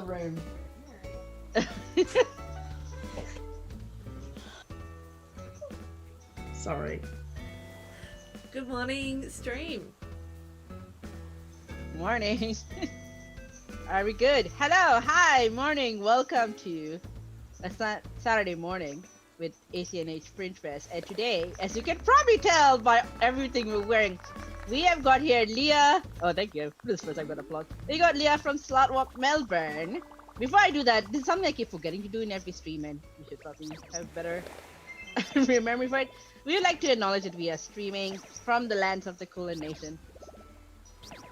room. Sorry. Good morning, stream. Morning. Are we good? Hello, hi, morning. Welcome to a Saturday morning with ACNH Fringe Fest. And today, as you can probably tell by everything we're wearing, we have got here Leah. Oh, thank you. This is the first I'm gonna plug. We got Leah from SlutWalk Melbourne. Before I do that, this is something I keep forgetting to do in every stream, and we should probably have better remember for it. We would like to acknowledge that we are streaming from the lands of the Kulin Nation,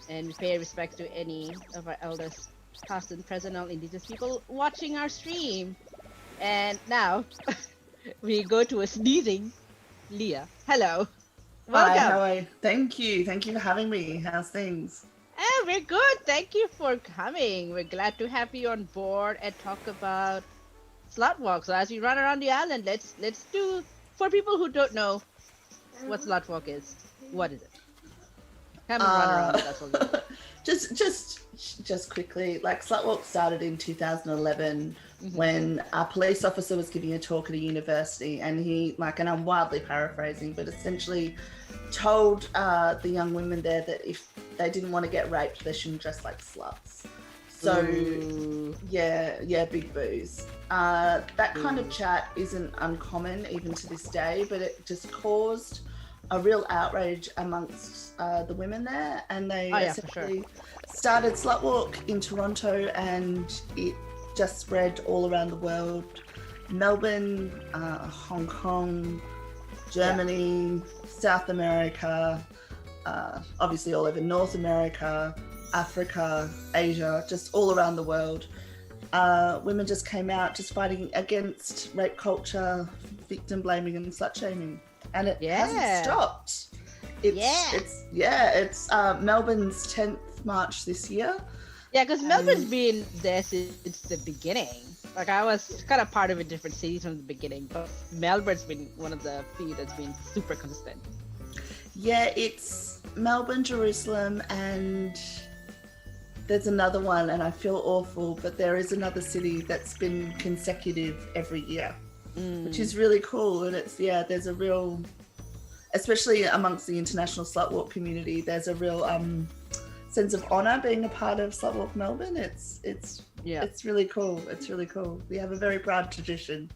and we pay respects to any of our elders, past and present, all indigenous people watching our stream. And now we go to a sneezing Leah. Hello. Welcome. Hi, how are you? Thank you. Thank you for having me. How's things? We're good. Thank you for coming. We're glad to have you on board and talk about SlutWalk. So as we run around the island, let's do, for people who don't know what SlutWalk is, what is it? Come and run around with us a little bit. Just quickly, like SlutWalk started in 2011 when a police officer was giving a talk at a university, and he, like, and I'm wildly paraphrasing, but essentially told the young women there that if they didn't want to get raped, they shouldn't dress like sluts. So yeah, big booze. That kind of chat isn't uncommon even to this day, but it just caused a real outrage amongst the women there, and they essentially started SlutWalk in Toronto, and it just spread all around the world. Melbourne, Hong Kong, Germany, South America, obviously all over North America, Africa, Asia, just all around the world. Women just came out just fighting against rape culture, victim blaming and slut shaming. And it hasn't stopped. It's Melbourne's 10th March this year. Yeah, because Melbourne's been there since the beginning. Like, I was kind of part of a different cities from the beginning, but Melbourne's been one of the few that's been super consistent. Yeah, it's Melbourne, Jerusalem, and there's another one, and I feel awful, but there is another city that's been consecutive every year, which is really cool. And there's a real, especially amongst the international SlutWalk community, there's a real sense of honor being a part of SlutWalk Melbourne. It's really cool. It's really cool. We have a very proud tradition.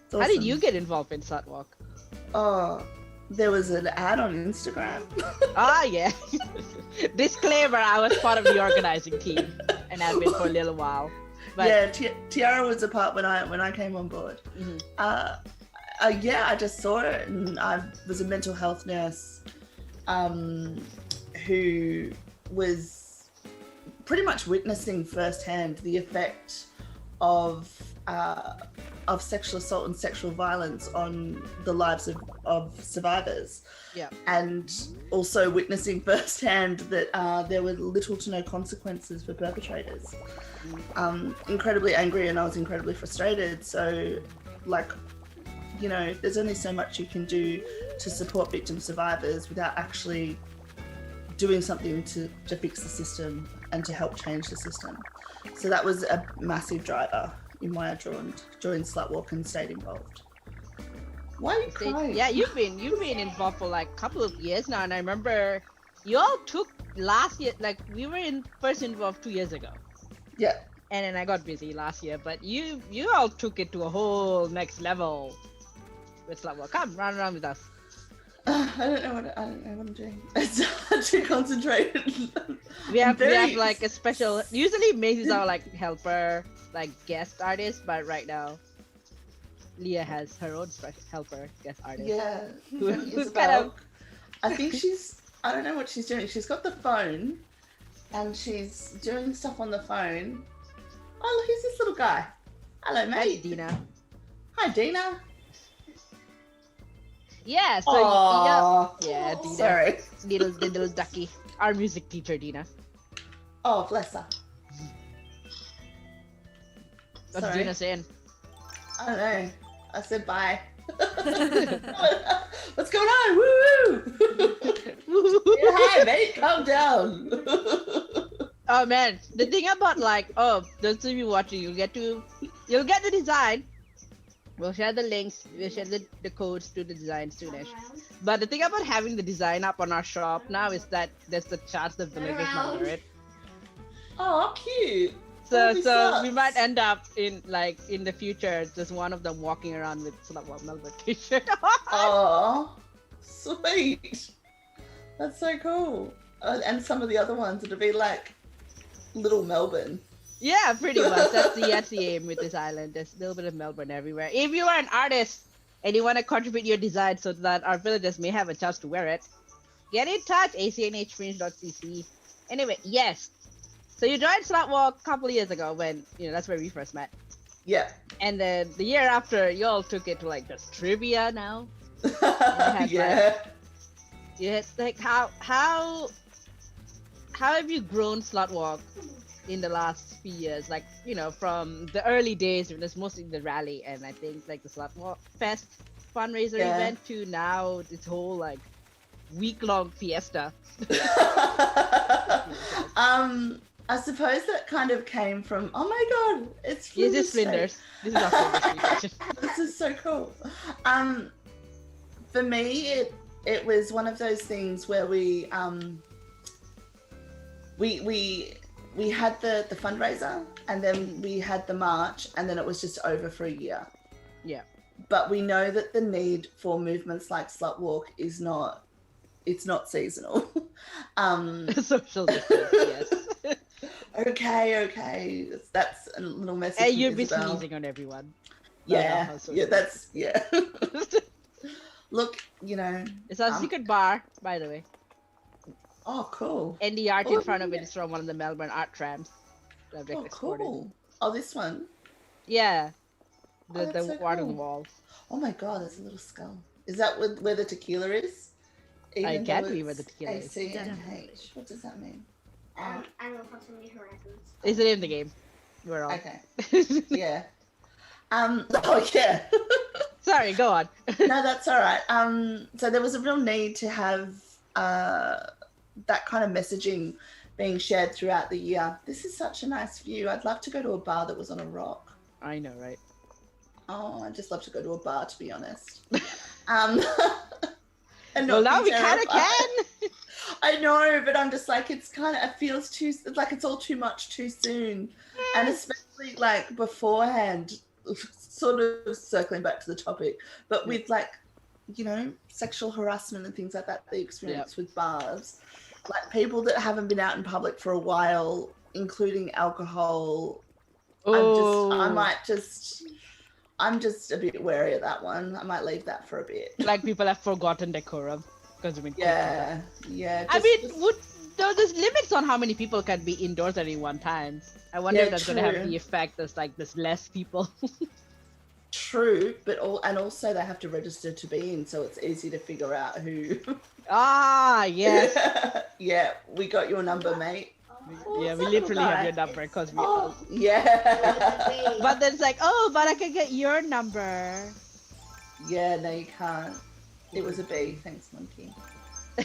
Awesome. How did you get involved in SlutWalk? Oh, there was an ad on Instagram. Yeah. Disclaimer, I was part of the organizing team, and I've been for a little while. But... yeah, Tiara was a part when I came on board. I just saw it, and I was a mental health nurse who was pretty much witnessing firsthand the effect of sexual assault and sexual violence on the lives of survivors. Yeah. And also witnessing firsthand that there were little to no consequences for perpetrators. Incredibly angry, and I was incredibly frustrated. So, like, you know, there's only so much you can do to support victim survivors without actually doing something to fix the system and to help change the system. So that was a massive driver in why I joined SlutWalk and stayed involved. Why are you crying? Yeah, you've been involved for like a couple of years now, and I remember you all took last year, like we were first involved 2 years ago. Yeah. And then I got busy last year, but you all took it to a whole next level with SlutWalk. Come, run around with us. I don't know what I'm doing. It's hard to concentrate. We have like a special. Usually Maisie's our like helper, like guest artist, but right now Leah has her own special helper guest artist. Yeah. Who's kind of. I think I don't know what she's doing. She's got the phone, and she's doing stuff on the phone. Oh, look, who's this little guy? Hello, mate. Hi, Dina. Hi, Dina. Yeah, so Dina. Sorry. Little ducky. Our music teacher, Dina. Oh, bless her. What's Dina saying? I don't know. I said bye. What's going on? Woo! Yeah, hi, mate. Calm down. Oh man, the thing about those of you watching, you'll get the design. We'll share the links, we'll share the codes to the design soonish. But the thing about having the design up on our shop now is that there's the chance the villagers might wear it. Oh, cute. So we might end up in the future just one of them walking around with SlutWalk Melbourne t-shirt. Oh, sweet. That's so cool. And some of the other ones, it'll be like Little Melbourne. Yeah, pretty much. That's the aim with this island. There's a little bit of Melbourne everywhere. If you are an artist and you want to contribute your design so that our villagers may have a chance to wear it, get in touch, ACNHFringe.cc. Anyway, yes. So you joined SlutWalk a couple of years ago when, that's where we first met. Yeah. And then the year after, you all took it to just trivia now. Yeah. How have you grown SlutWalk in the last few years? From the early days, it was mostly the rally and I think the SlutWalk Fest fundraiser event to now this whole week-long fiesta. I suppose that kind of came from, oh my god, it's Flinders. This is Flinders. This is our Flinders. This is so cool. For me, it was one of those things where we had the fundraiser and then we had the march and then it was just over for a year. Yeah. But we know that the need for movements like SlutWalk it's not seasonal. Social distance, yes. Okay. That's a little message. Hey, you'll be sneezing on everyone. Yeah. Look, It's our secret bar, by the way. Oh, cool. And the art in front of it is from one of the Melbourne art trams. Oh, cool. Oh, this one? Yeah. The so art cool. on the wall. Oh my god, there's a little skull. Is that where the tequila is? I can't believe where the tequila is. ACNH. What does that mean? I don't know how to make horizons. Is it in the game? We're all. Okay. Yeah. Oh yeah. Sorry, go on. No, that's all right. So there was a real need to have that kind of messaging being shared throughout the year. This is such a nice view. I'd love to go to a bar that was on a rock. I know, right? Oh, I'd just love to go to a bar, to be honest. And well, now we kind of can. I know, but I'm just it feels too, it's all too much too soon. And especially beforehand, sort of circling back to the topic, but with sexual harassment and things like that, the experience with bars, people that haven't been out in public for a while, including alcohol. I'm just a bit wary of that one. I might leave that for a bit. People have forgotten decorum because we've been yeah. There's limits on how many people can be indoors at any one time. I wonder if that's going to have the effect there's less people. True, but also they have to register to be in, so it's easy to figure out who. Ah, yes. Yeah, we got your number, mate. Yeah, we literally have your number because we. Yeah. But then it's but I can get your number. Yeah, no, you can't. It was a bee. Thanks, monkey.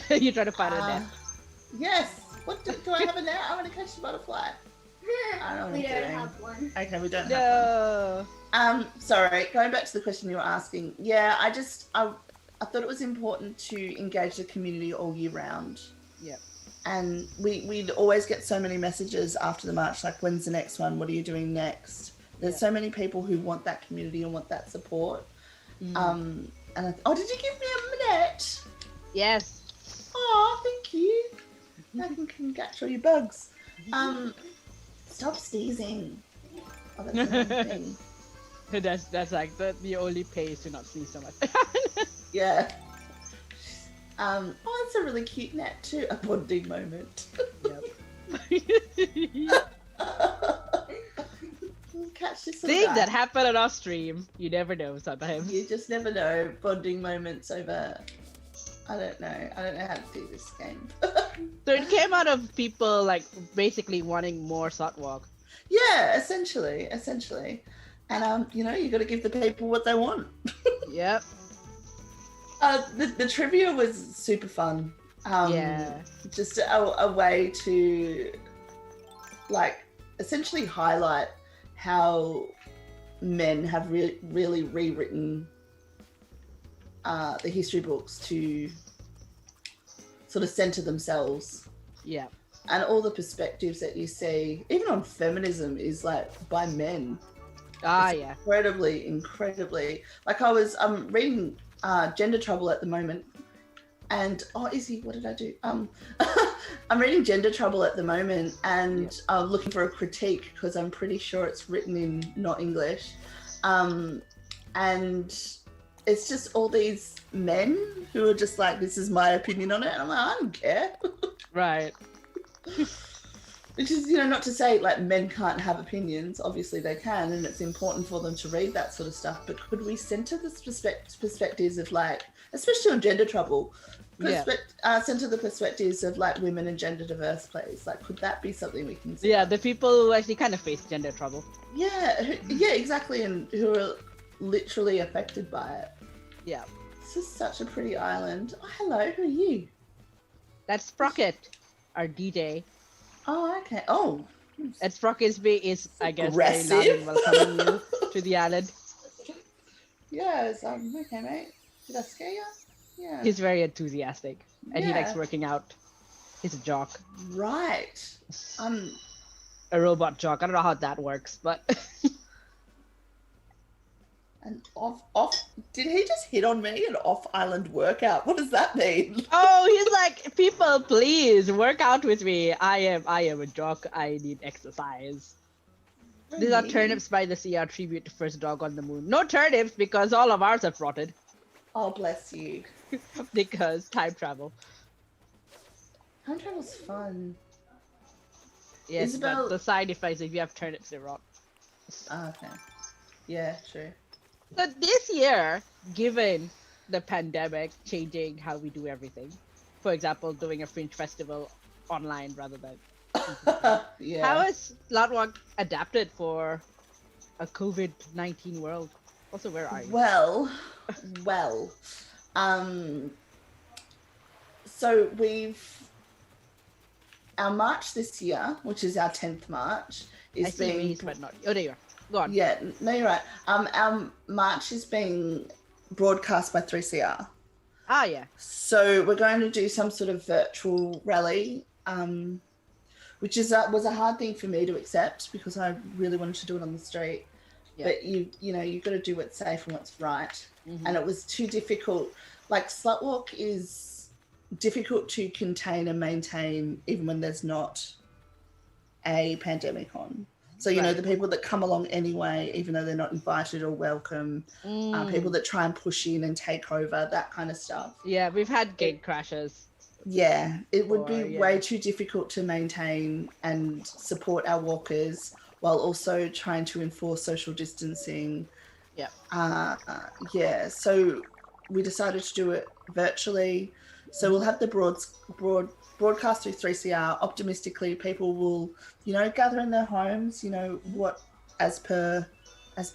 You try to find a net. Yes. What do I have a net? I want to catch the butterfly. I don't know. We don't have one. Okay, we don't have one. Sorry. Going back to the question you were asking. Yeah, I thought it was important to engage the community all year round. Yep. And we'd always get so many messages after the march, when's the next one? What are you doing next? There's so many people who want that community and want that support. And did you give me a minute? Yes. Oh, thank you. I can catch all your bugs. Stop sneezing. Oh, that's another thing. That's the only pay is to not sneeze so much. Yeah. It's a really cute net too. A bonding moment. Yep. Catch this Things that happen on our stream. You never know sometimes. You just never know. Bonding moments over. I don't know how to do this game. So it came out of people basically wanting more SlutWalk. Yeah, essentially. And you got to give the people what they want. Yep. The trivia was super fun. Yeah. Just a way to like essentially highlight how men have really rewritten the history books to sort of center themselves. Yeah. And all the perspectives that you see, even on feminism, is like by men. Yeah. Incredibly. Like I was reading Gender Trouble at the moment, and Izzy, what did I do? I'm reading Gender Trouble at the moment, and looking for a critique because I'm pretty sure it's written in not English, and it's just all these men who are just like, this is my opinion on it, and I'm like, I don't care. Right. Which is, you know, not to say like men can't have opinions. Obviously they can, and it's important for them to read that sort of stuff. But could we center the perspectives of like, especially on Gender Trouble, center the perspectives of like women in gender diverse plays? Like, could that be something we can? Yeah, the people who actually kind of face gender trouble. Yeah, exactly, and who are literally affected by it. Yeah. This is such a pretty island. Oh, hello, who are you? That's Sprocket, our DJ. Oh, okay. Oh. And Sprocket is I guess, aggressive. very loud and welcoming you to the island. Yes, okay, mate. Did I scare you? Yeah. He's very enthusiastic, and he likes working out. He's a jock. Right. A robot jock. I don't know how that works, but... An off. Did he just hit on me? An off-island workout? What does that mean? Oh, he's like, people, please work out with me. I am a jock. I need exercise. These are turnips by the sea, our tribute to first dog on the moon. No turnips because all of ours have rotted. Oh, bless you. Because time travel. Time travel's fun. Yes, Isabel... but the side effects, if you have turnips, they rot. Oh, okay. Yeah, true. So this year, given the pandemic changing how we do everything, for example, doing a Fringe festival online rather than... Yeah. How has SlutWalk adapted for a COVID-19 world? Also, where are you? Well, so our March this year, which is our 10th March, is being... but not... Oh, there you are. Go on. Yeah, no, you're right. Our March is being broadcast by 3CR. Ah, yeah. So we're going to do some sort of virtual rally, which was a hard thing for me to accept because I really wanted to do it on the street. Yeah. But you've got to do what's safe and what's right. Mm-hmm. And it was too difficult. Like SlutWalk is difficult to contain and maintain even when there's not a pandemic on. So, you know, the people that come along anyway, even though they're not invited or welcome, people that try and push in and take over, that kind of stuff. Yeah, we've had gate crashes. Yeah, it would be way too difficult to maintain and support our walkers while also trying to enforce social distancing. Yeah. So we decided to do it virtually. So we'll have the broadcast through 3CR. Optimistically, people will, gather in their homes, what as per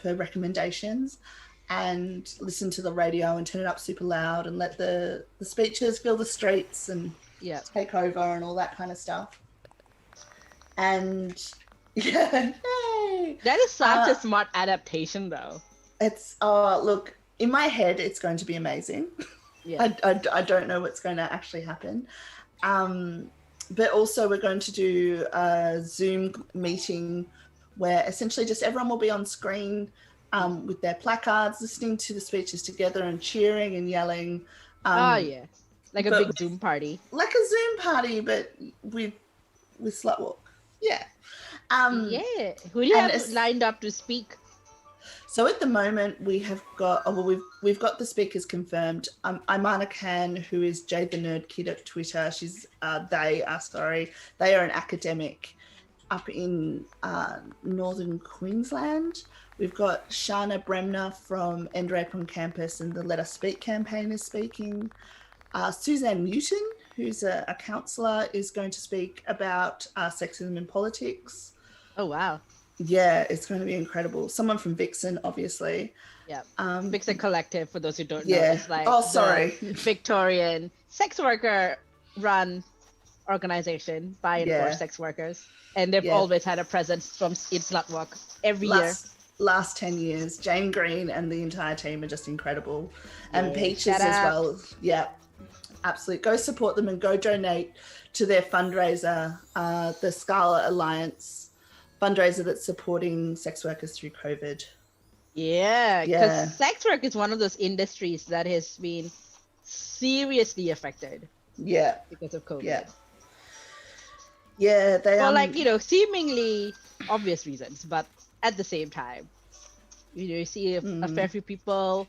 recommendations, and listen to the radio and turn it up super loud and let the speeches fill the streets and take over and all that kind of stuff. And yay! That is such a smart adaptation, though. It's look, in my head, it's going to be amazing. Yeah. I don't know what's going to actually happen. But also we're going to do a Zoom meeting where essentially just everyone will be on screen with their placards, listening to the speeches together and cheering and yelling. Like a big Zoom party. Like a Zoom party, but with SlutWalk. Yeah. Who do you have lined up to speak? So at the moment we have got, we've got the speakers confirmed. Imana Khan, who is Jade the Nerd Kid at Twitter. They are an academic up in northern Queensland. We've got Shana Bremner from NRAP on campus and the Let Us Speak campaign is speaking. Suzanne Newton, who's a counsellor, is going to speak about sexism in politics. Oh, wow. Yeah, it's going to be incredible. Someone from Vixen, obviously. Yeah. Vixen Collective, for those who don't know. Yeah. It's like Victorian sex worker run organization by and Yeah. for sex workers, and they've Yeah. always had a presence from in SlutWalk every year. Last 10 years, Jane Green and the entire team are just incredible. And Yeah, Peaches shout as out. well. Yeah, absolutely. Go support them and go donate to their fundraiser, the Scala Alliance fundraiser that's supporting sex workers through COVID. Yeah, because Yeah. sex work is one of those industries that has been seriously affected Yeah, because of COVID. yeah. Yeah, they For like, seemingly obvious reasons, but at the same time, you see a fair few people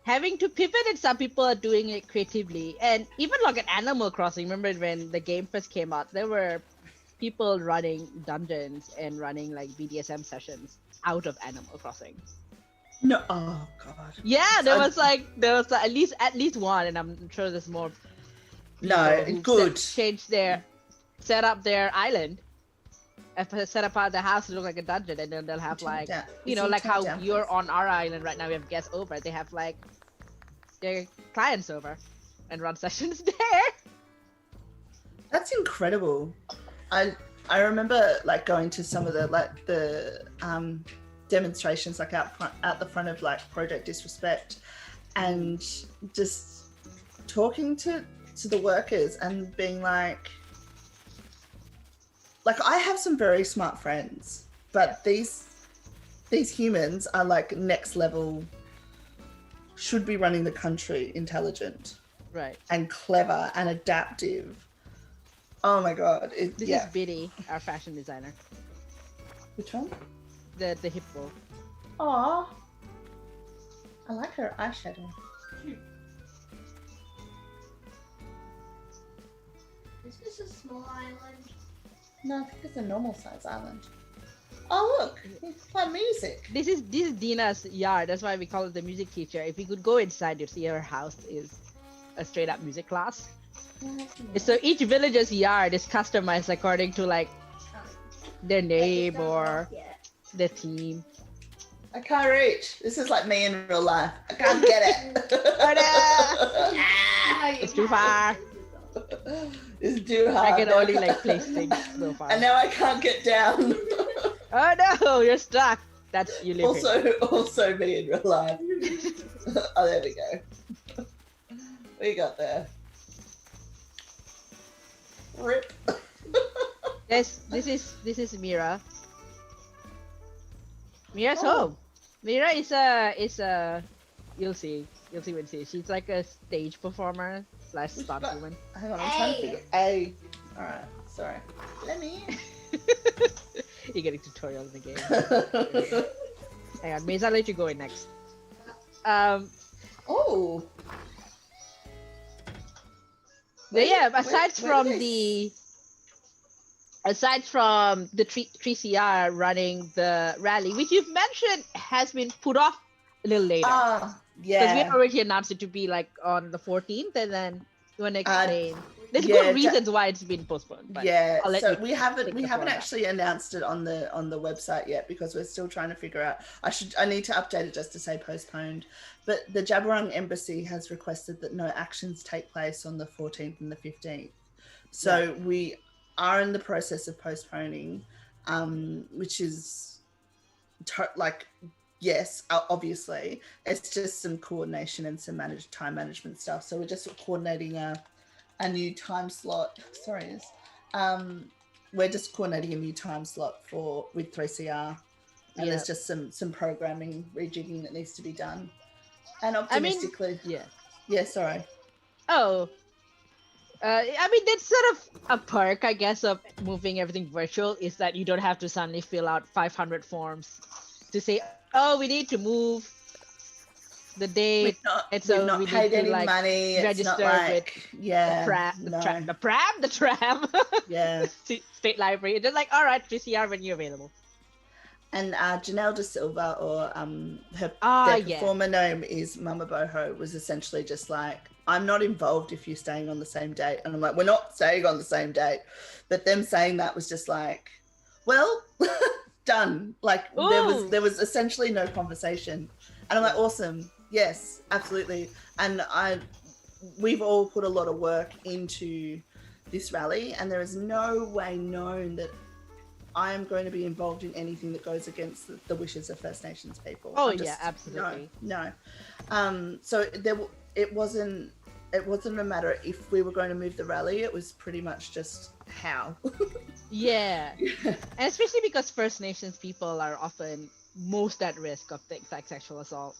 having to pivot, and some people are doing it creatively. And even like at Animal Crossing, remember when the game first came out, there were people running dungeons and running like BDSM sessions out of Animal Crossing. No, oh god. Yeah, there was like at least one, and I'm sure there's more. No, who good. Set up their island, and set apart the house to look like a dungeon, and then they'll have like like how you're on our island right now. We have guests over. They have like their clients over, and run sessions there. That's incredible. I remember like going to some of the demonstrations like at the front of like Project Disrespect, and just talking to the workers and being like I have some very smart friends, but these humans are like next level, should be running the country, intelligent, Right. and clever and adaptive. Oh my god. This is Biddy, our fashion designer. Which one? The hippo. Aw. I like her eyeshadow. Is this a small island? No, I think it's a normal size island. Oh look, it's playing music. This is Dina's yard. That's why we call it the music teacher. If you could go inside, you'd see her house is a straight up music class. So each villager's yard is customized according to like their name or their theme. I can't reach. This is like me in real life. I can't get it. It's too far. It's too hard. I can only like place things so far. And now I can't get down. Oh no, you're stuck. That's you live here. Also me in real life. Oh, there we go. What you got there? Rip. This is Mira. Mira's home. Mira is a you'll see when you see. She's like a stage performer / stunt woman. Hang on, I'm trying to figure. A. All right, sorry. Let me. You're getting tutorial in the game. Hang on, Maze, I'll let you go in next. Oh. Yeah, aside from the 3CR running the rally, which you've mentioned has been put off a little later. Yeah. Because we had already announced it to be like on the 14th, and then you want to explain. There's good reasons why it's been postponed. But so we haven't actually announced it on the website yet because we're still trying to figure out. I need to update it just to say postponed. But the Jabberung Embassy has requested that no actions take place on the 14th and the 15th. So we are in the process of postponing, which is yes, obviously it's just some coordination and some time management stuff. So we're just coordinating a new time slot. We're just coordinating a new time slot with 3CR, and there's just some programming rejigging that needs to be done. And optimistically, sorry. Oh, I mean, that's sort of a perk, I guess, of moving everything virtual, is that you don't have to suddenly fill out 500 forms to say, oh, we need to move the date. We've not paid any money. Register it's not with the tram. Yeah. State library. They're like, all right, 3CR when you're available. And Janelle De Silva, or her performer name is Mama Boho, was essentially just like, I'm not involved if you're staying on the same date. And I'm like, we're not staying on the same date. But them saying that was just like, well, done. Like there was essentially no conversation. And I'm like, awesome. Yes, absolutely. And we've all put a lot of work into this rally, and there is no way known that I am going to be involved in anything that goes against the wishes of First Nations people. Oh, yeah, absolutely. No. So it wasn't a matter if we were going to move the rally. It was pretty much just how. Yeah. And especially because First Nations people are often most at risk of things like sexual assault.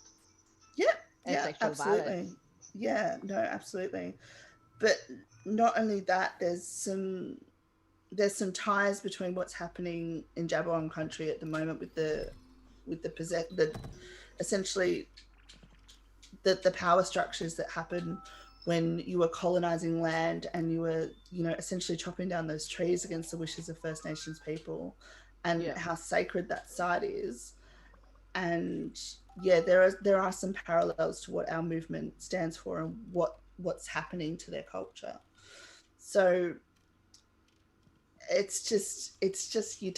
And sexual absolutely. violence. Yeah, no, absolutely. But not only that, there's some ties between what's happening in Jabberwock country at the moment with the essentially the power structures that happen when you were colonizing land and you were, essentially chopping down those trees against the wishes of First Nations people, and how sacred that site is. And yeah, there are some parallels to what our movement stands for and what's happening to their culture. So it's just you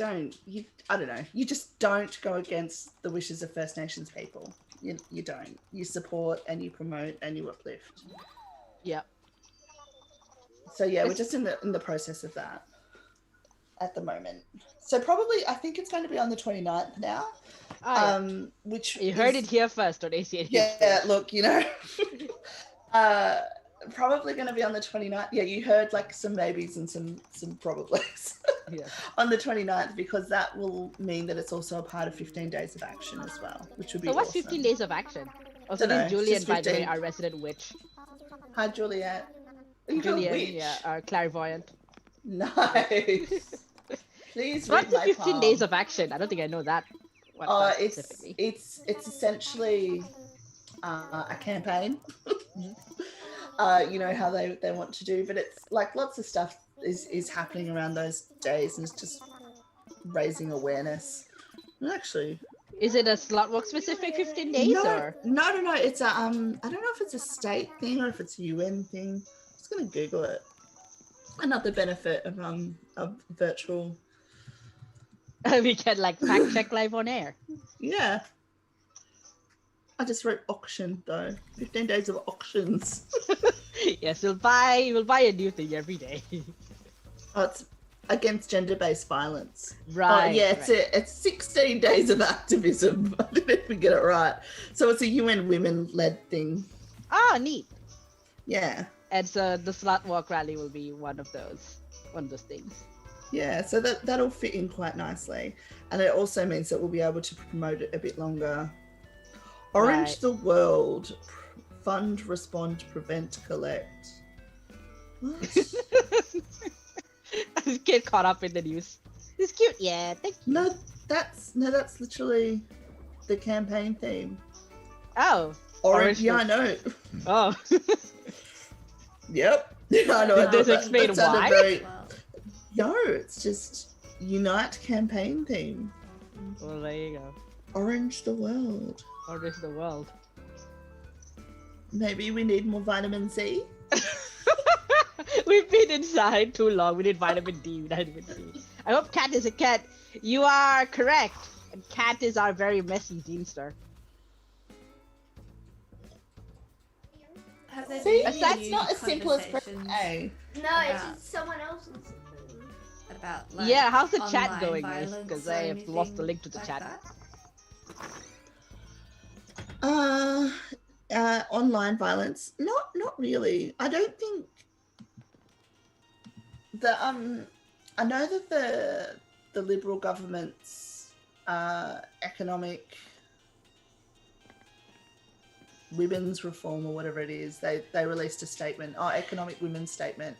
just don't go against the wishes of First Nations people. You don't. You support and you promote and you uplift. Yeah. So yeah, we're just in the process of that at the moment. So probably I think it's going to be on the 29th now. Which you heard it here first on ACNH. Yeah, look, probably going to be on the 29th. Yeah, you heard like some maybes and some probablys on the 29th, because that will mean that it's also a part of 15 days of action as well, which would be So what's awesome. 15 days of action? Also, this is Julian, by the way, our resident witch. Hi, Juliet. Julian, our clairvoyant. Nice. Please What's the read my 15 palm. days of action? I don't think I know that. It's essentially a campaign. You know how they want to do, but it's like lots of stuff is happening around those days, and it's just raising awareness. And actually, is it a SlutWalk specific 15 days? No. It's a I don't know if it's a state thing or if it's a UN thing. I'm just gonna Google it. Another benefit of virtual. We can like fact check live on air. Yeah. I just wrote auction though. 15 days of auctions. Yes, we'll buy a new thing every day. Oh, it's against gender-based violence. Right. Oh, yeah, it's 16 days of activism. I don't know if we get it right. So it's a UN women-led thing. Oh, neat. Yeah. And so the SlutWalk rally will be one of those things. Yeah, so that'll fit in quite nicely. And it also means that we'll be able to promote it a bit longer. Orange the world. Fund, respond, prevent, collect. What? This kid caught up in the news. It's cute, yeah. Thank you. No, that's literally the campaign theme. Oh. Orange, yeah, I know. Oh. Yep. I know. Did this explain why? No, it's just Unite campaign theme. Well, there you go. Orange the world. Orange the world. Maybe we need more vitamin C. We've been inside too long. We need vitamin D. I hope Cat is a cat. You are correct. And Cat is our very messy Deemster. See, that's not as simple as pressing A. No, it's someone else's. About like, yeah, how's the chat going? Because I have lost the link to the like chat. Online violence, not really. I don't think I know that the Liberal government's economic women's reform or whatever it is, they released a statement, economic women's statement,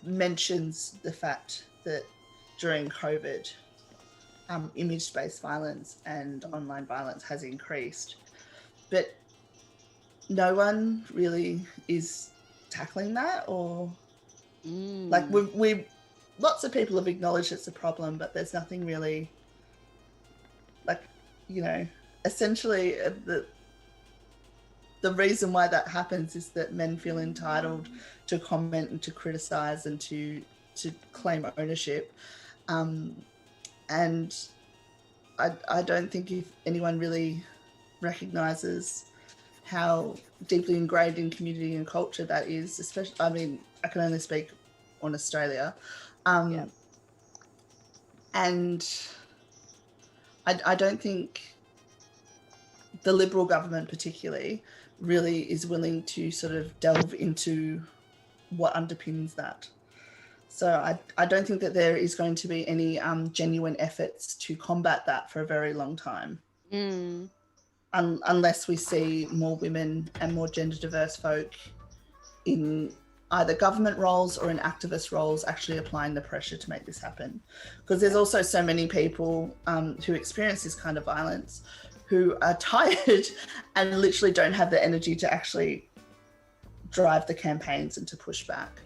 mentions the fact that during COVID, image-based violence and online violence has increased, but no one really is tackling that, or like we lots of people have acknowledged it's a problem, but there's nothing really, like, essentially the reason why that happens is that men feel entitled to comment and to criticize and to claim ownership, and I don't think if anyone really recognizes how deeply ingrained in community and culture that is, especially, I mean, I can only speak on Australia. Yeah. And I don't think the Liberal government particularly really is willing to sort of delve into what underpins that. So I don't think that there is going to be any genuine efforts to combat that for a very long time. Unless we see more women and more gender diverse folk in either government roles or in activist roles actually applying the pressure to make this happen. Because there's also so many people who experience this kind of violence who are tired and literally don't have the energy to actually drive the campaigns and to push back.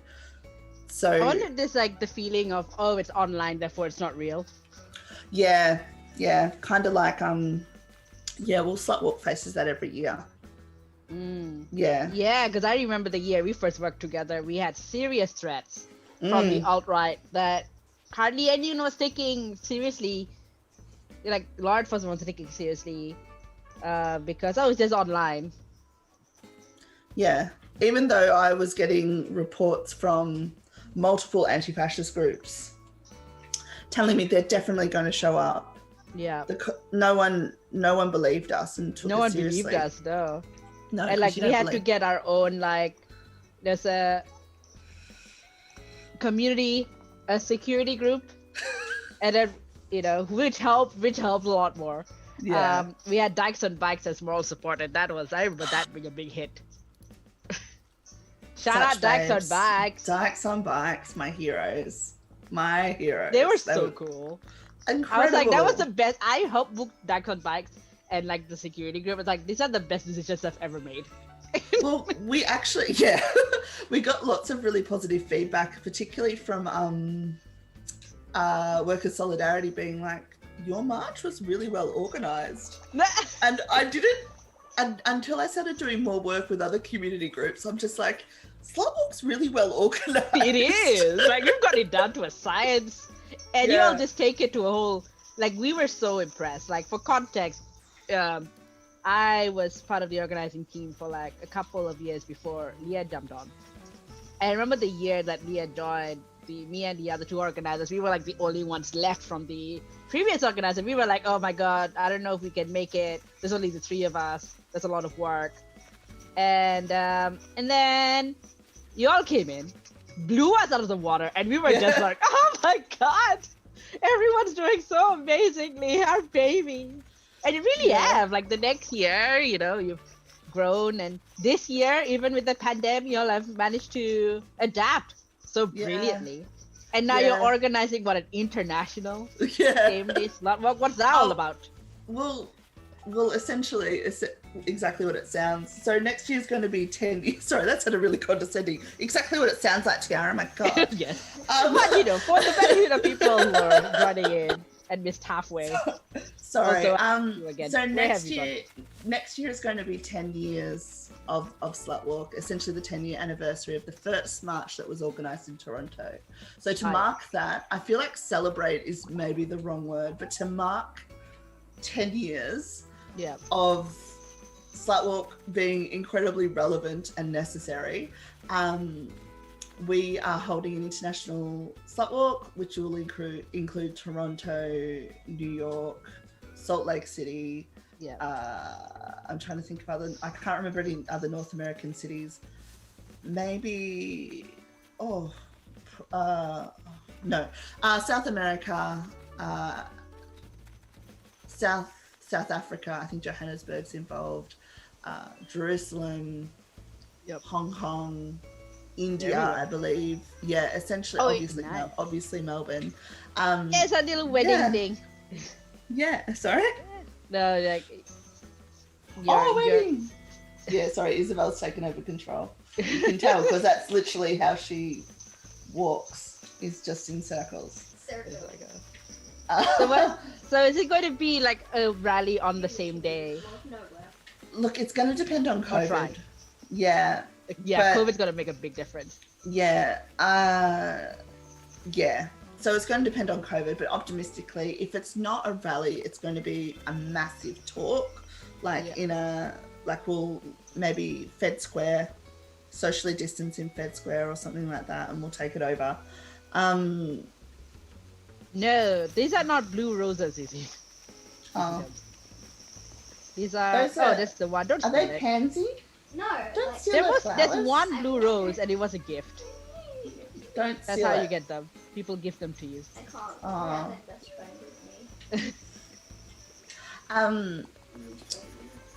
So I wonder if there's like the feeling of, oh, it's online, therefore it's not real. Yeah, kind of like well, SlutWalk faces that every year. Yeah, because I remember the year we first worked together, we had serious threats from the alt-right that hardly anyone was taking seriously. Like, law enforcement was taking seriously because, it's just online. Yeah, even though I was getting reports from multiple anti-fascist groups telling me they're definitely going to show up. Yeah. No one believed us and took it seriously. No one believed us, though. No, and like we had to get our own, like, there's a community, a security group, and then, which helped a lot more. Yeah. We had Dykes on Bikes as moral support, and I remember that being a big hit. Shout out Dykes on Bikes. Dykes on Bikes, my heroes. They were so cool. Incredible. I was like, that was the best. I helped book Dykes on Bikes and like the security group. It's like, these are the best decisions I've ever made. Well, we actually, we got lots of really positive feedback, particularly from Workers' Solidarity being like, your march was really well organized. And I didn't, until I started doing more work with other community groups, I'm just like, SlutWalk's really well organized. It is. Like, you've got it down to a science. And you all just take it to a whole, like, we were so impressed. Like, for context, I was part of the organizing team for like a couple of years before Leah jumped on. I remember the year that Leah joined, me and the other two organizers, we were like the only ones left from the previous organizer. We were like, oh my God, I don't know if we can make it. There's only the three of us. That's a lot of work. And then you all came in, blew us out of the water, and we were just like, oh my God, everyone's doing so amazingly, our baby. And you really have, like, the next year, you've grown, and this year, even with the pandemic, you all have managed to adapt so brilliantly. And now you're organizing, an international game-day SlutWalk? What's that all about? Well, essentially, it's exactly what it sounds. So next year's going to be 10 years. Sorry, that sounded really condescending. Exactly what it sounds like, Tiara. My God. Yes. But, for the benefit of people who are running in and missed halfway. Sorry. Also, so next year is going to be 10 years of SlutWalk, essentially the 10-year anniversary of the first march that was organised in Toronto. So to mark that, I feel like celebrate is maybe the wrong word, but to mark 10 years of SlutWalk being incredibly relevant and necessary, we are holding an international SlutWalk, which will include Toronto, New York, Salt Lake City. I'm trying to think of I can't remember any other North American cities. Maybe, South America, South Africa. I think Johannesburg's involved. Jerusalem, Hong Kong, India, I believe. Yeah, essentially, obviously Melbourne. It's a little wedding thing. Yeah, sorry? No, like... wedding! Yeah, sorry, Isabel's taken over control. You can tell, because that's literally how she walks, is just in circles. So is it going to be like a rally on the same day? Look, it's going to depend on COVID. Right. Yeah. Yeah, COVID's going to make a big difference. Yeah. So it's going to depend on COVID, but optimistically, if it's not a rally, it's going to be a massive talk, maybe Fed Square socially distance in Fed Square or something like that, and we'll take it over. No, these are not blue roses, you see. Oh, These are. That's the one. Don't are steal they it. pansy? No. Don't steal their flowers. There's one blue rose, and it was a gift. Don't That's steal how it. you get them. People give them to you. I can't. Aw. My best friend with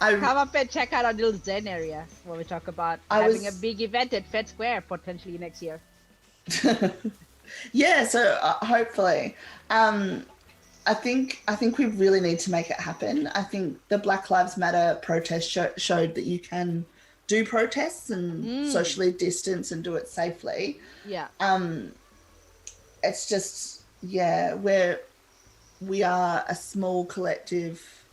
me. Come up and check out our little Zen area where we talk about having a big event at Fed Square potentially next year. Yeah, so hopefully. I think we really need to make it happen. I think the Black Lives Matter protest showed that you can do protests and socially distance and do it safely. Yeah. It's just, yeah, we are a small collective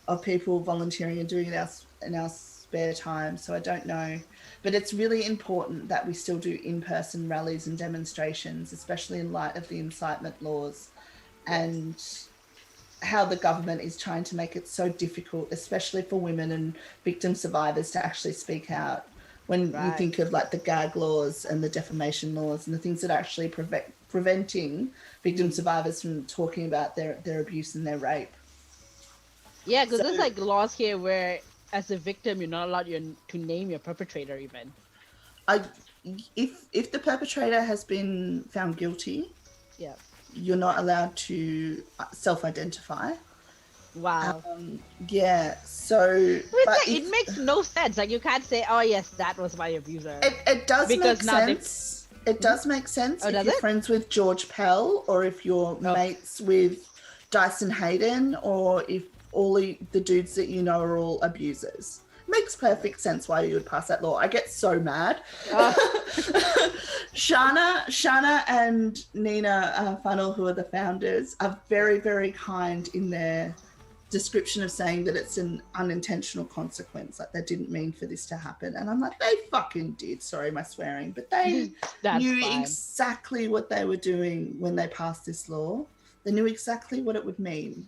of people volunteering and doing it in our spare time. So I don't know, but it's really important that we still do in-person rallies and demonstrations, especially in light of the incitement laws and how the government is trying to make it so difficult, especially for women and victim survivors, to actually speak out. When you think of like the gag laws and the defamation laws and the things that are actually preventing victim survivors from talking about their abuse and their rape. Yeah, because there's like laws here where, as a victim, you're not allowed to name your perpetrator even. If the perpetrator has been found guilty, yeah, you're not allowed to self-identify. Wow. Yeah. So, it makes no sense. Like you can't say, "Oh yes, that was my abuser." It does make sense. It does make sense if you're friends with George Pell, or if you're mates with Dyson Hayden, or if all the dudes that you know are all abusers. Makes perfect sense why you would pass that law. I get so mad. Shana and Nina Funnel, who are the founders, are very, very kind in their description of saying that it's an unintentional consequence, like they didn't mean for this to happen. And I'm like, they fucking did. Sorry, my swearing, but they knew exactly what they were doing when they passed this law. They knew exactly what it would mean.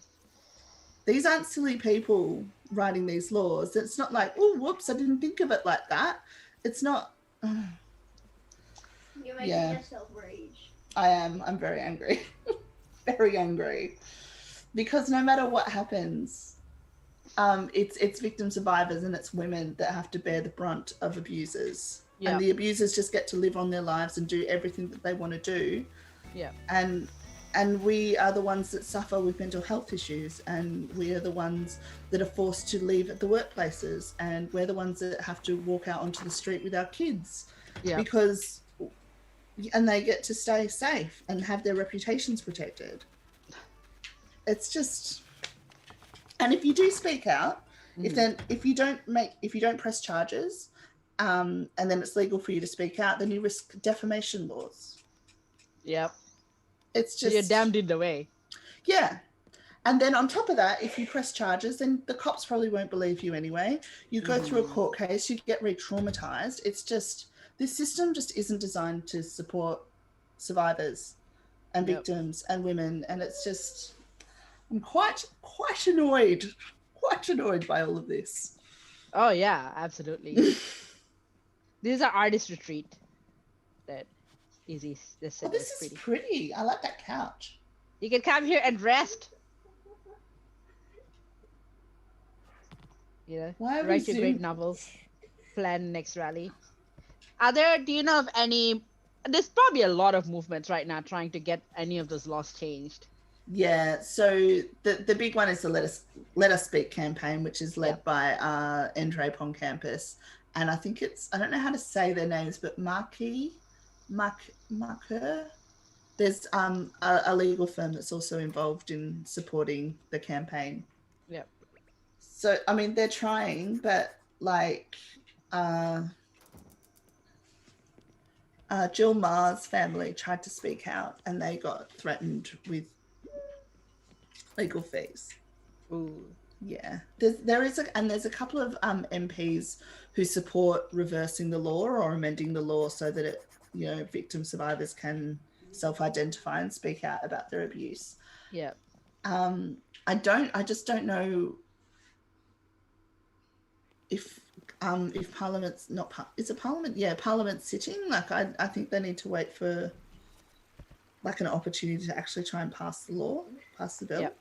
These aren't silly people writing these laws. It's not like, oh, whoops, I didn't think of it like that. It's not. You're making yourself rage. I am. I'm very angry. Very angry. Because no matter what happens, it's victim survivors and it's women that have to bear the brunt of abusers. Yeah. And the abusers just get to live on their lives and do everything that they want to do. Yeah. And we are the ones that suffer with mental health issues, and we are the ones that are forced to leave at the workplaces, and we're the ones that have to walk out onto the street with our kids and they get to stay safe and have their reputations protected. It's just, and if you do speak out, if you don't press charges, and then it's legal for you to speak out, then you risk defamation laws. Yep. It's just, so you're damned either way. Yeah. And then on top of that, if you press charges, then the cops probably won't believe you anyway. You go through a court case, you get re-traumatized. It's just, this system just isn't designed to support survivors and victims and women. And it's just, I'm quite annoyed by all of this. Oh yeah, absolutely. This is an artist retreat. That easy. This is pretty. I like that couch. You can come here and rest. Write your great novels. Plan next rally. Do you know of any? There's probably a lot of movements right now trying to get any of those laws changed. Yeah, so the big one is the Let Us Speak campaign, which is led by Andre on campus, and I think I don't know how to say their names, but Marquer. There's a legal firm that's also involved in supporting the campaign. Yep. So I mean, they're trying, but like Jill Maher's family tried to speak out, and they got threatened with legal fees. Ooh. Yeah, there's a couple of MPs who support reversing the law or amending the law so that victim survivors can self-identify and speak out about their abuse. Yeah. I just don't know if if Parliament's not, is it Parliament? Yeah, Parliament's sitting. Like, I think they need to wait for like an opportunity to actually try and pass the bill. Yep.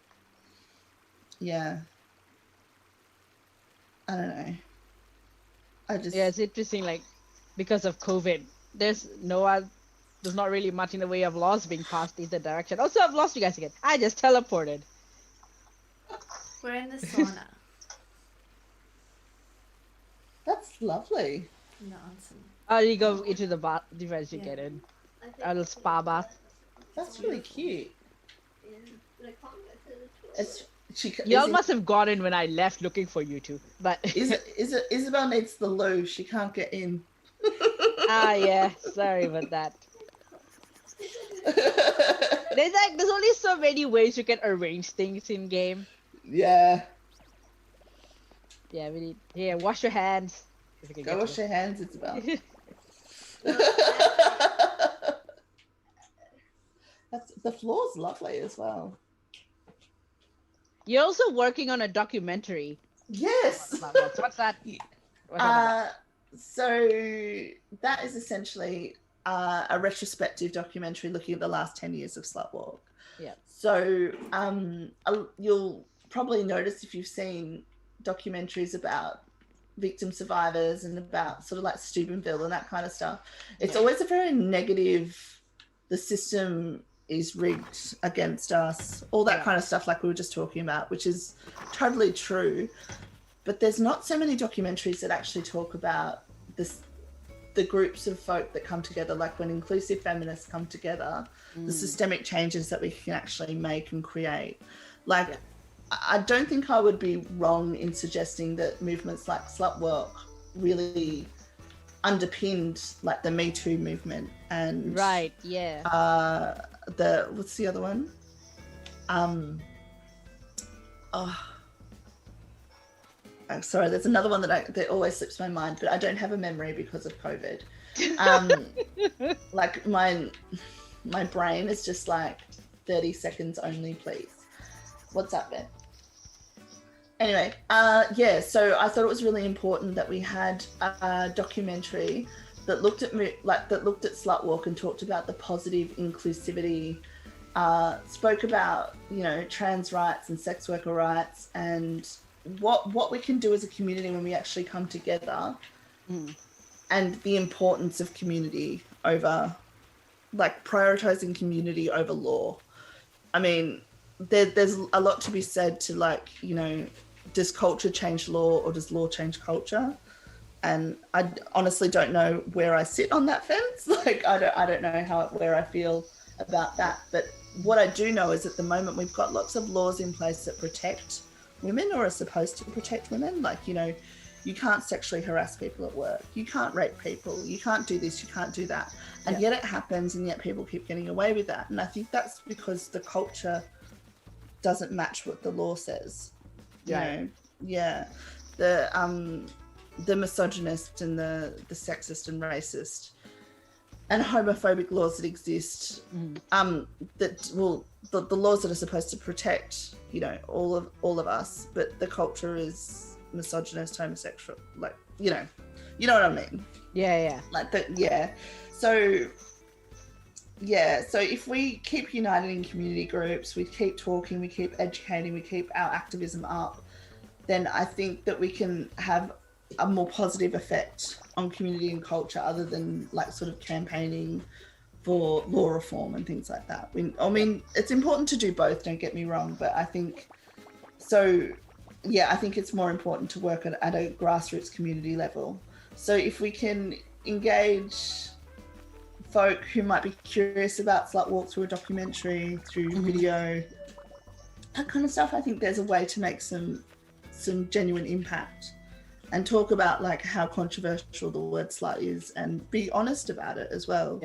Yeah. I don't know. Yeah, it's interesting. Like, because of COVID, there's not really much in the way of laws being passed either direction. Also, I've lost you guys again. I just teleported. We're in the sauna. That's lovely. No, awesome. Oh, you go into the device you Yeah. get in. I think A little spa bath. That's really cute. but I can't get to the toilet. Y'all must have gone in when I left looking for you two. But Isabel needs the loo. She can't get in. yeah, sorry about that. There's only so many ways you can arrange things in game. Yeah. Yeah, we need. Yeah, wash your hands. If you can Go get wash to your hands, Isabel. The floor's lovely as well. You're also working on a documentary. Yes. What's that? What's that So that is essentially a retrospective documentary looking at the last 10 years of SlutWalk. Yeah. So you'll probably notice if you've seen documentaries about victim survivors and about sort of like Steubenville and that kind of stuff, it's always a very negative, the system is rigged against us, all that kind of stuff like we were just talking about, which is totally true. But there's not so many documentaries that actually talk about the groups of folk that come together, like when inclusive feminists come together, the systemic changes that we can actually make and create. Like, I don't think I would be wrong in suggesting that movements like SlutWalk really underpinned like the Me Too movement and what's the other one? I'm sorry, there's another one that always slips my mind, but I don't have a memory because of COVID. Like my brain is just like 30 seconds only, please. What's up, Ben? Anyway, so I thought it was really important that we had a documentary that looked at SlutWalk and talked about the positive inclusivity, spoke about, you know, trans rights and sex worker rights and what we can do as a community when we actually come together, and the importance of community over, like, prioritizing community over law. I mean, there's a lot to be said to, like, you know, does culture change law or does law change culture? And I honestly don't know where I sit on that fence. Like, I don't know where I feel about that. But what I do know is at the moment we've got lots of laws in place that protect women or are supposed to protect women. Like, you know, you can't sexually harass people at work. You can't rape people. You can't do this. You can't do that. And yet it happens, and yet people keep getting away with that. And I think that's because the culture doesn't match what the law says. You know? Yeah. The misogynist and the sexist and racist and homophobic laws that exist, the laws that are supposed to protect, you know, all of us, but the culture is misogynist, homosexual, like, you know what I mean? So if we keep united in community groups, we keep talking, we keep educating, we keep our activism up, then I think that we can have a more positive effect on community and culture, other than like sort of campaigning for law reform and things like that. I mean, it's important to do both, don't get me wrong, but I think it's more important to work at a grassroots community level. So if we can engage folk who might be curious about SlutWalk through a documentary, through video, that kind of stuff, I think there's a way to make some genuine impact and talk about like how controversial the word slut is and be honest about it as well.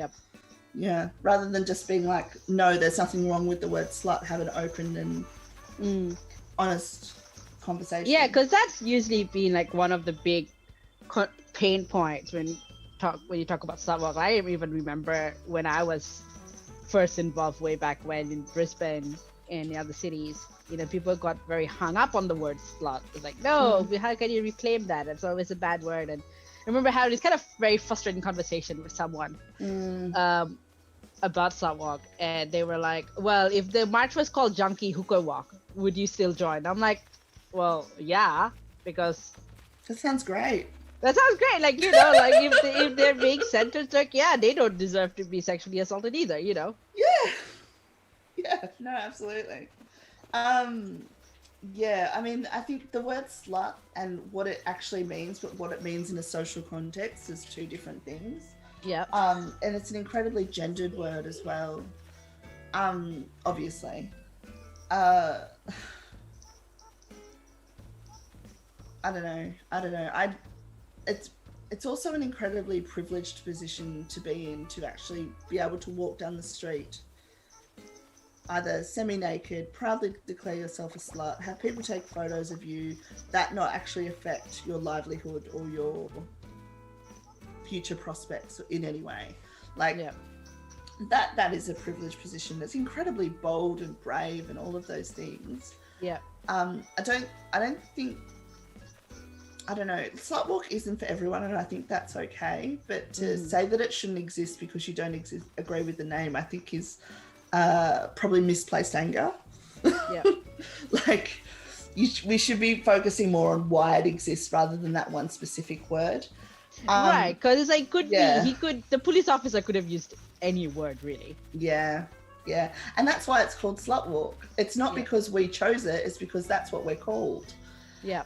Yeah, rather than just being like, no, there's nothing wrong with the word slut, have an open and honest conversation. Yeah, because that's usually been like one of the big pain points when you talk about SlutWalk. I even remember when I was first involved way back when in Brisbane and the other cities. people got very hung up on the word slut. It's like, no, how can you reclaim that? It's always a bad word. And I remember having this kind of very frustrating conversation with someone about SlutWalk, and they were like, well, if the march was called Junkie Hooker Walk, would you still join? I'm like, well, yeah, because that sounds great. That sounds great. Like, like if they're being sentenced, like, yeah, they don't deserve to be sexually assaulted either, Yeah. Yeah, no, absolutely. Yeah, I mean, I think the word slut and what it actually means, but what it means in a social context is two different things. Yeah. And it's an incredibly gendered word as well. Obviously. I don't know. It's also an incredibly privileged position to be in, to actually be able to walk down the street either semi-naked, proudly declare yourself a slut, have people take photos of you, that not actually affect your livelihood or your future prospects in any way. Like, that is a privileged position. That's incredibly bold and brave and all of those things. Yeah. I don't know, SlutWalk isn't for everyone, and I think that's okay, but to say that it shouldn't exist because you don't agree with the name, I think is probably misplaced anger. Yeah. Like, we should be focusing more on why it exists rather than that one specific word. Right, because it's like, the police officer could have used any word, really. Yeah. And that's why it's called SlutWalk. It's not because we chose it, it's because that's what we're called. Yeah.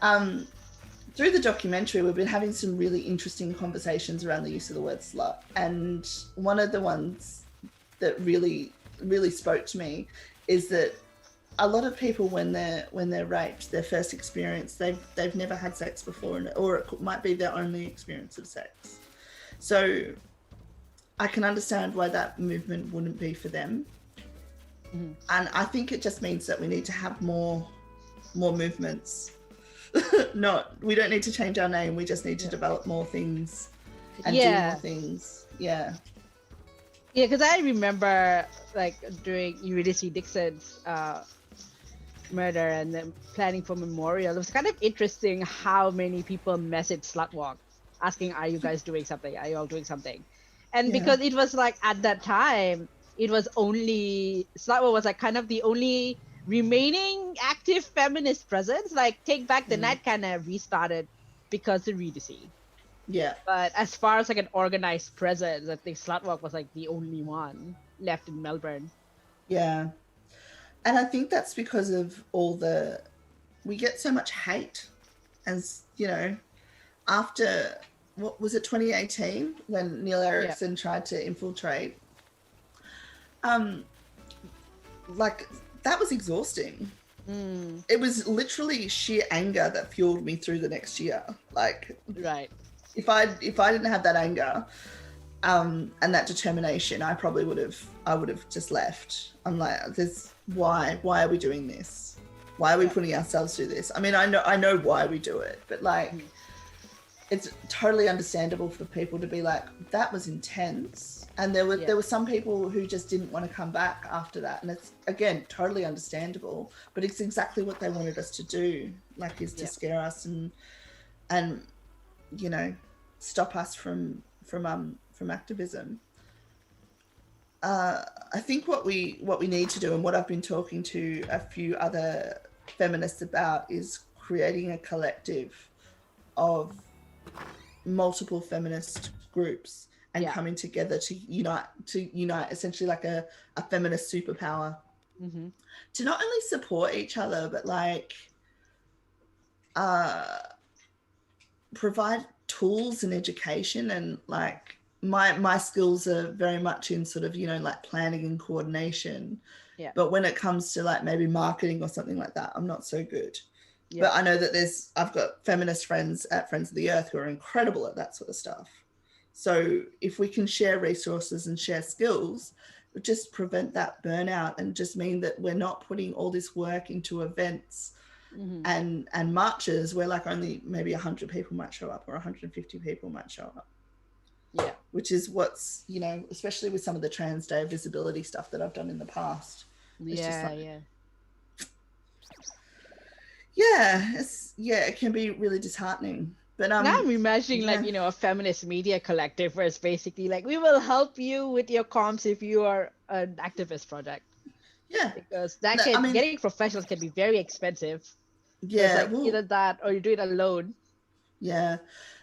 Through the documentary, we've been having some really interesting conversations around the use of the word slut. And one of the ones that really, really spoke to me is that a lot of people, when they're raped, their first experience, they've never had sex before, or it might be their only experience of sex. So I can understand why that movement wouldn't be for them. And I think it just means that we need to have more movements. We don't need to change our name, we just need to develop more things and do more things. Yeah, because I remember, like, during Eurydice Dixon's murder and then planning for memorial, it was kind of interesting how many people messaged SlutWalk asking, are you guys doing something, are you all doing something? And because it was like, at that time, it was only SlutWalk was like kind of the only remaining active feminist presence. Like, Take Back the Night kind of restarted because of Eurydice. Yeah. But as far as like an organized presence, I think SlutWalk was like the only one left in Melbourne. Yeah. And I think that's because of we get so much hate. As, after, what was it, 2018, when Neil Erikson tried to infiltrate, like, that was exhausting. It was literally sheer anger that fueled me through the next year. Like, right. If I didn't have that anger, and that determination, I probably would have just left. I'm like, why are we doing this? Why are we putting ourselves through this? I mean, I know why we do it, but like, it's totally understandable for people to be like, that was intense. And there were some people who just didn't want to come back after that. And it's, again, totally understandable, but it's exactly what they wanted us to do, like, is to scare us and stop us from activism. I think what we need to do, and what I've been talking to a few other feminists about, is creating a collective of multiple feminist groups and coming together to unite essentially like a feminist superpower, to not only support each other, but like provide tools and education. And like, my skills are very much in sort of, like planning and coordination. But when it comes to like maybe marketing or something like that, I'm not so good. But I know that I've got feminist friends at Friends of the Earth who are incredible at that sort of stuff. So if we can share resources and share skills, it would just prevent that burnout, and just mean that we're not putting all this work into events and marches where like only maybe 100 people might show up or 150 people might show up. Yeah. Which is what's, especially with some of the Trans Day of Visibility stuff that I've done in the past. it can be really disheartening. But Now I'm imagining like, yeah. a feminist media collective where it's basically like, we will help you with your comms if you are an activist project. Yeah. Because that No, can, getting professionals can be very expensive. So it's like either that or you do it alone. Yeah.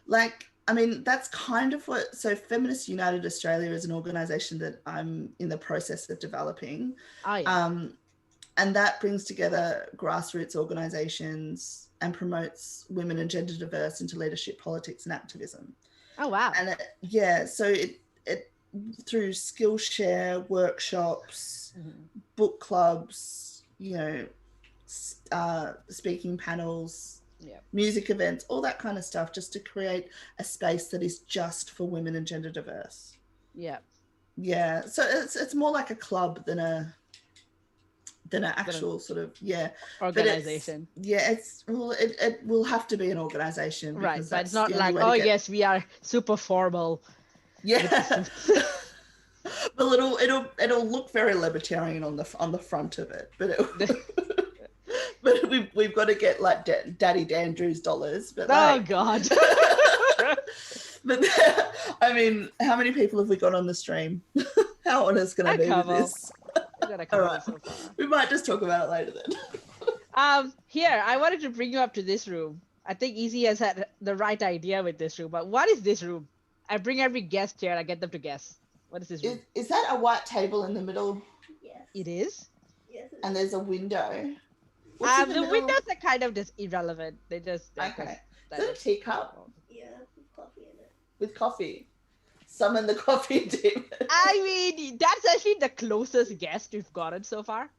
Like, I mean, that's kind of what, so Feminists United Australia is an organisation that I'm in the process of developing. Oh, yeah. And that brings together grassroots organisations and promotes women and gender diverse into leadership, politics and activism. Oh, wow. And so it through Skillshare, workshops, book clubs, speaking panels, music events, all that kind of stuff, just to create a space that is just for women and gender diverse. Yeah. So it's more like a club than an actual sort of organization. It will have to be an organization, right? But it's not like, oh yes, we are super formal. Yeah. Well, it'll look very libertarian on the front of it, but but we've got to get like Daddy Dandrew's dollars. But God. But I mean, how many people have we got on the stream? How on is going to be with this? All right. So we might just talk about it later then. Here, I wanted to bring you up to this room. I think Easy has had the right idea with this room, but what is this room? I bring every guest here and I get them to guess. What is this room? Is that a white table in the middle? Yes. It is? Yes. And there's a window. The windows are kind of just irrelevant. They just... Okay. Is that a teacup? Yeah, with coffee in it. With coffee. Summon the coffee demon. I mean, that's actually the closest guest we've gotten so far.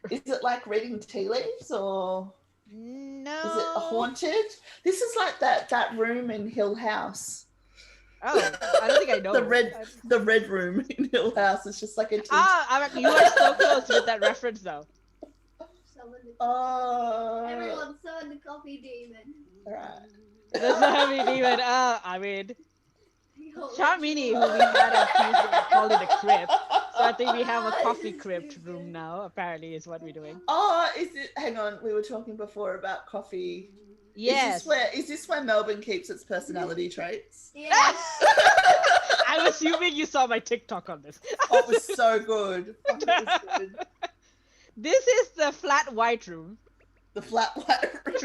Is it like reading tea leaves or... No. Is it haunted? This is like that room in Hill House. Oh, I don't think I know. the red room in Hill House. It's just like a tea. You are so close with that reference though. Everyone summon the coffee demon. Alright. The coffee demon. I mean, Shamini, who we had on Tuesday, called it a crypt. So I think we have a coffee crypt room now, apparently, is what we're doing. Oh, is it? Hang on, we were talking before about coffee. Yes. Is this where Melbourne keeps its personality traits? Yes. I'm assuming you saw my TikTok on this. Oh, it was so good. It was good. This is the flat white room. The flat white room.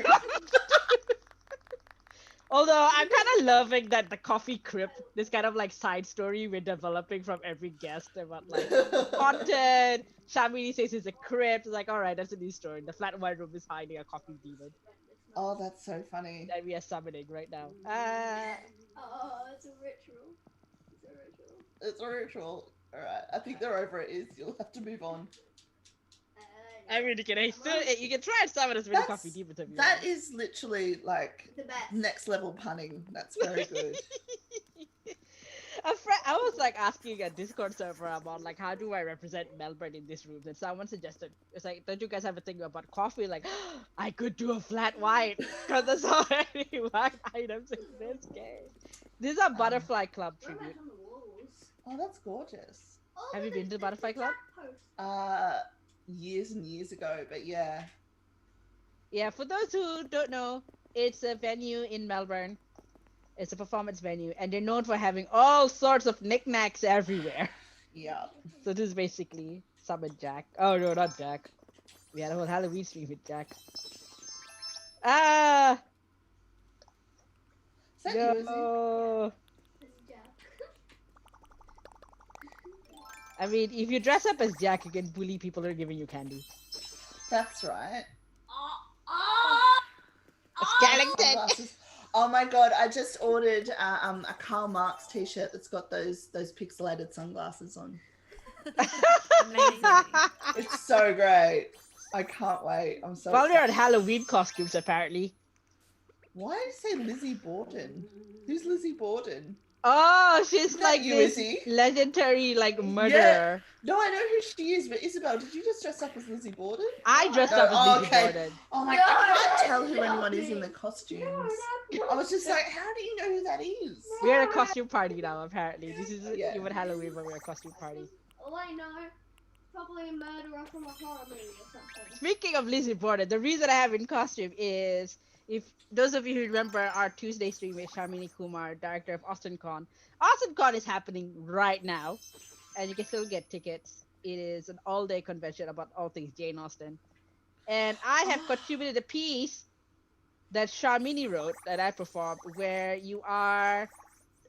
Although I'm kind of loving that the coffee crypt, this kind of like side story we're developing from every guest about like content. Shamini says it's a crypt. It's like, all right, that's a new story. The flat white room is hiding a coffee demon. Oh, that's so funny. That we are summoning right now. Oh, it's a ritual. It's a ritual. All right, I think they're over it. You'll have to move on. I really can. You can try and summon us with a coffee demon. That is literally like the best. Next level punning. That's very good. I was like asking a Discord server about like how do I represent Melbourne in this room, and someone suggested, it's like, don't you guys have a thing about coffee? Like, I could do a flat white because there's so many white items in this game. This is a Butterfly Club tribute. Oh, that's gorgeous. Have you been to the Butterfly Club? Years and years ago, but yeah. Yeah, for those who don't know, it's a venue in Melbourne. It's a performance venue, and they're known for having all sorts of knickknacks everywhere. Yeah. So this is basically Summon Jack. Oh no, not Jack. We had a whole Halloween stream with Jack. Is that No. I mean, if you dress up as Jack, you can bully people who are giving you candy. That's right. A skeleton. Oh my god! I just ordered a Karl Marx T-shirt that's got those pixelated sunglasses on. Amazing. It's so great. I can't wait. I'm so. Well, they're on Halloween costumes apparently. Why do you say Lizzie Borden? Who's Lizzie Borden? Oh, she's like you, this Izzy? legendary like murderer. No, I know who she is, but Isabel, did you just dress up as Lizzie Borden? I dressed up as Lizzie Borden. Oh my god, I can't tell who anyone is in the costumes. I was just like, how do you know who that is? We're at a costume party now, apparently. This is Yeah. even Halloween, but we're a costume party. All I know Probably a murderer from a horror movie or something. Speaking of Lizzie Borden, the reason I have in costume is if those of you who remember our Tuesday stream with Shamini Kumar, director of AustinCon. AustinCon is happening right now, and you can still get tickets. It is an all-day convention about all things Jane Austen. And I have contributed a piece that Shamini wrote that I performed where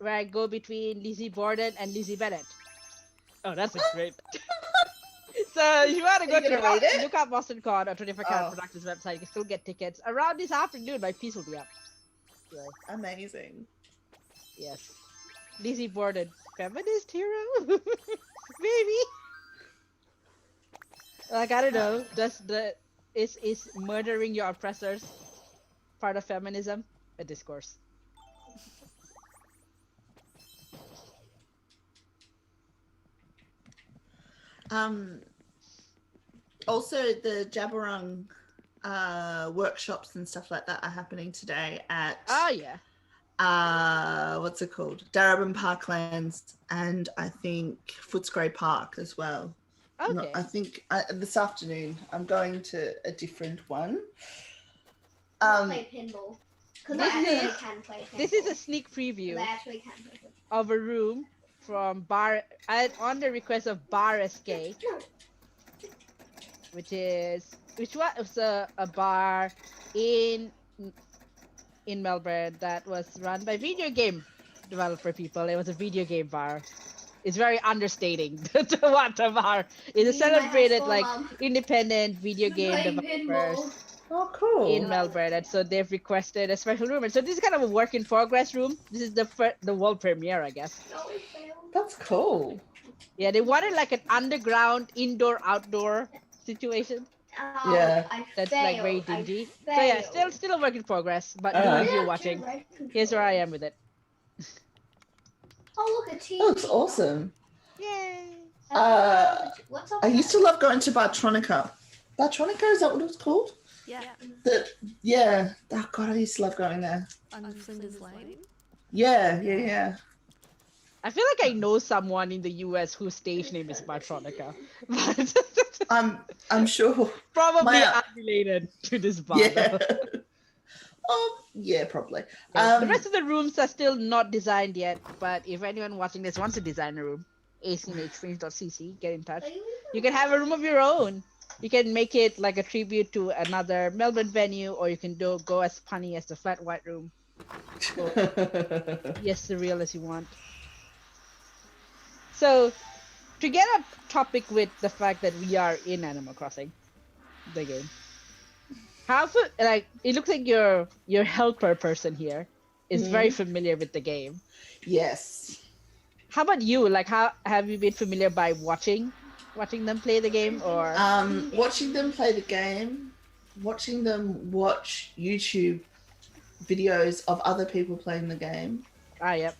I go between Lizzie Borden and Lizzie Bennet. Oh, that's a great. So if you want to go look up AustinCon or 24 Karat Productions website, you can still get tickets. Around this afternoon, my piece will be up. So, amazing. yes. Lizzie Borden, feminist hero? Maybe. Like, I don't know. Is murdering your oppressors part of feminism? A discourse. Also, the Jabberung workshops and stuff like that are happening today at what's it called? Darebin Parklands and I think Footscray Park as well. Okay. I think this afternoon I'm going to a different one. Play pinball. Because I actually can play pinball. This is a sneak preview I actually can play pinball. of a room from on the request of Bar SK, which was a bar in Melbourne that was run by video game developer people. It was a video game bar. It's very understating to what a bar is. A celebrated independent video game developers. Oh, cool. In Melbourne, and so they've requested a special room. And so this is kind of a work in progress room. This is the world premiere, I guess. That's cool. Yeah, they wanted like an underground indoor-outdoor situation. Yeah. That's like very dingy. So yeah, still a work in progress. But if you're watching, here's where I am with it. Oh, look, a TV. That looks awesome. Yay! What's up I used to love going to Bartronica. Bartronica, is that what it was called? Yeah. Oh God, I used to love going there. On Flinders Lane. Yeah. I feel like I know someone in the US whose stage name is Bartronica. But I'm sure. probably unrelated to this bar. Yeah. Yeah, probably. The rest of the rooms are still not designed yet, but if anyone watching this wants to design a room, ACNH get in touch. You can have a room of your own. You can make it like a tribute to another Melbourne venue, or you can go as punny as the Flat White Room. Or, yes, surreal as you want. So, to get a topic with the fact that we are in Animal Crossing, the game. It looks like your helper person here is very familiar with the game. Yes. How about you? Like, how have you been familiar by watching them play the game, or watching them play the game, watching them watch YouTube videos of other people playing the game. Yep.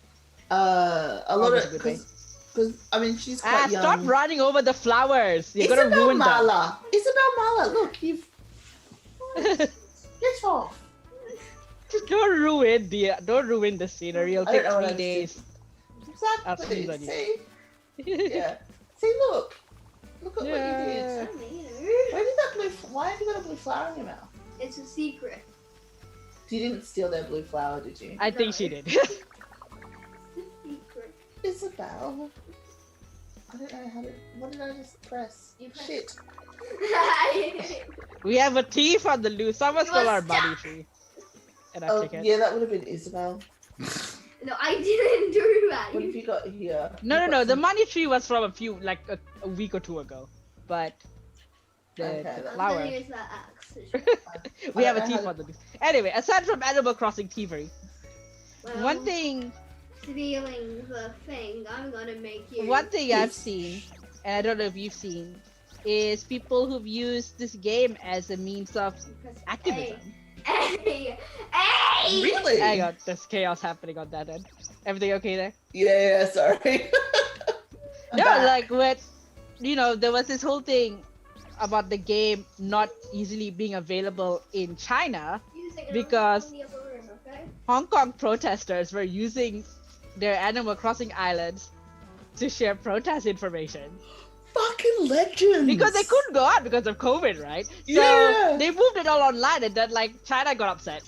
A lot of because I mean she's quite young. Stop running over the flowers. You're gonna ruin them. Isabel Marla, look, you've get off. Just don't ruin the scenery. It'll take 3 days. Exactly. See? Yeah. See, look at what you did. Why have you got a blue flower in your mouth? It's a secret. You didn't steal their blue flower, did you? I think she did. Secret. Isabel. I don't know how to. What did I just press? Shit. We have a thief on the loose. Someone stole our money tree. And Yeah, that would have been Isabel. No, I didn't do that. What have you got here? No. The money tree was from a week or 2 ago. But the flower. Use that axe. We have a thief on the loose. Anyway, aside from Animal Crossing thievery, one thing. Stealing the thing, I'm gonna make you. One thing I've seen, and I don't know if you've seen, is people who've used this game as a means of activism. Hey! Really? Hang on, there's chaos happening on that end. Everything okay there? Yeah, sorry. No, like when, there was this whole thing about the game not easily being available in China because Hong Kong protesters were using their Animal Crossing islands to share protest information. fucking legends. Because they couldn't go out because of COVID, right? So Yeah. they moved it all online, and then like China got upset,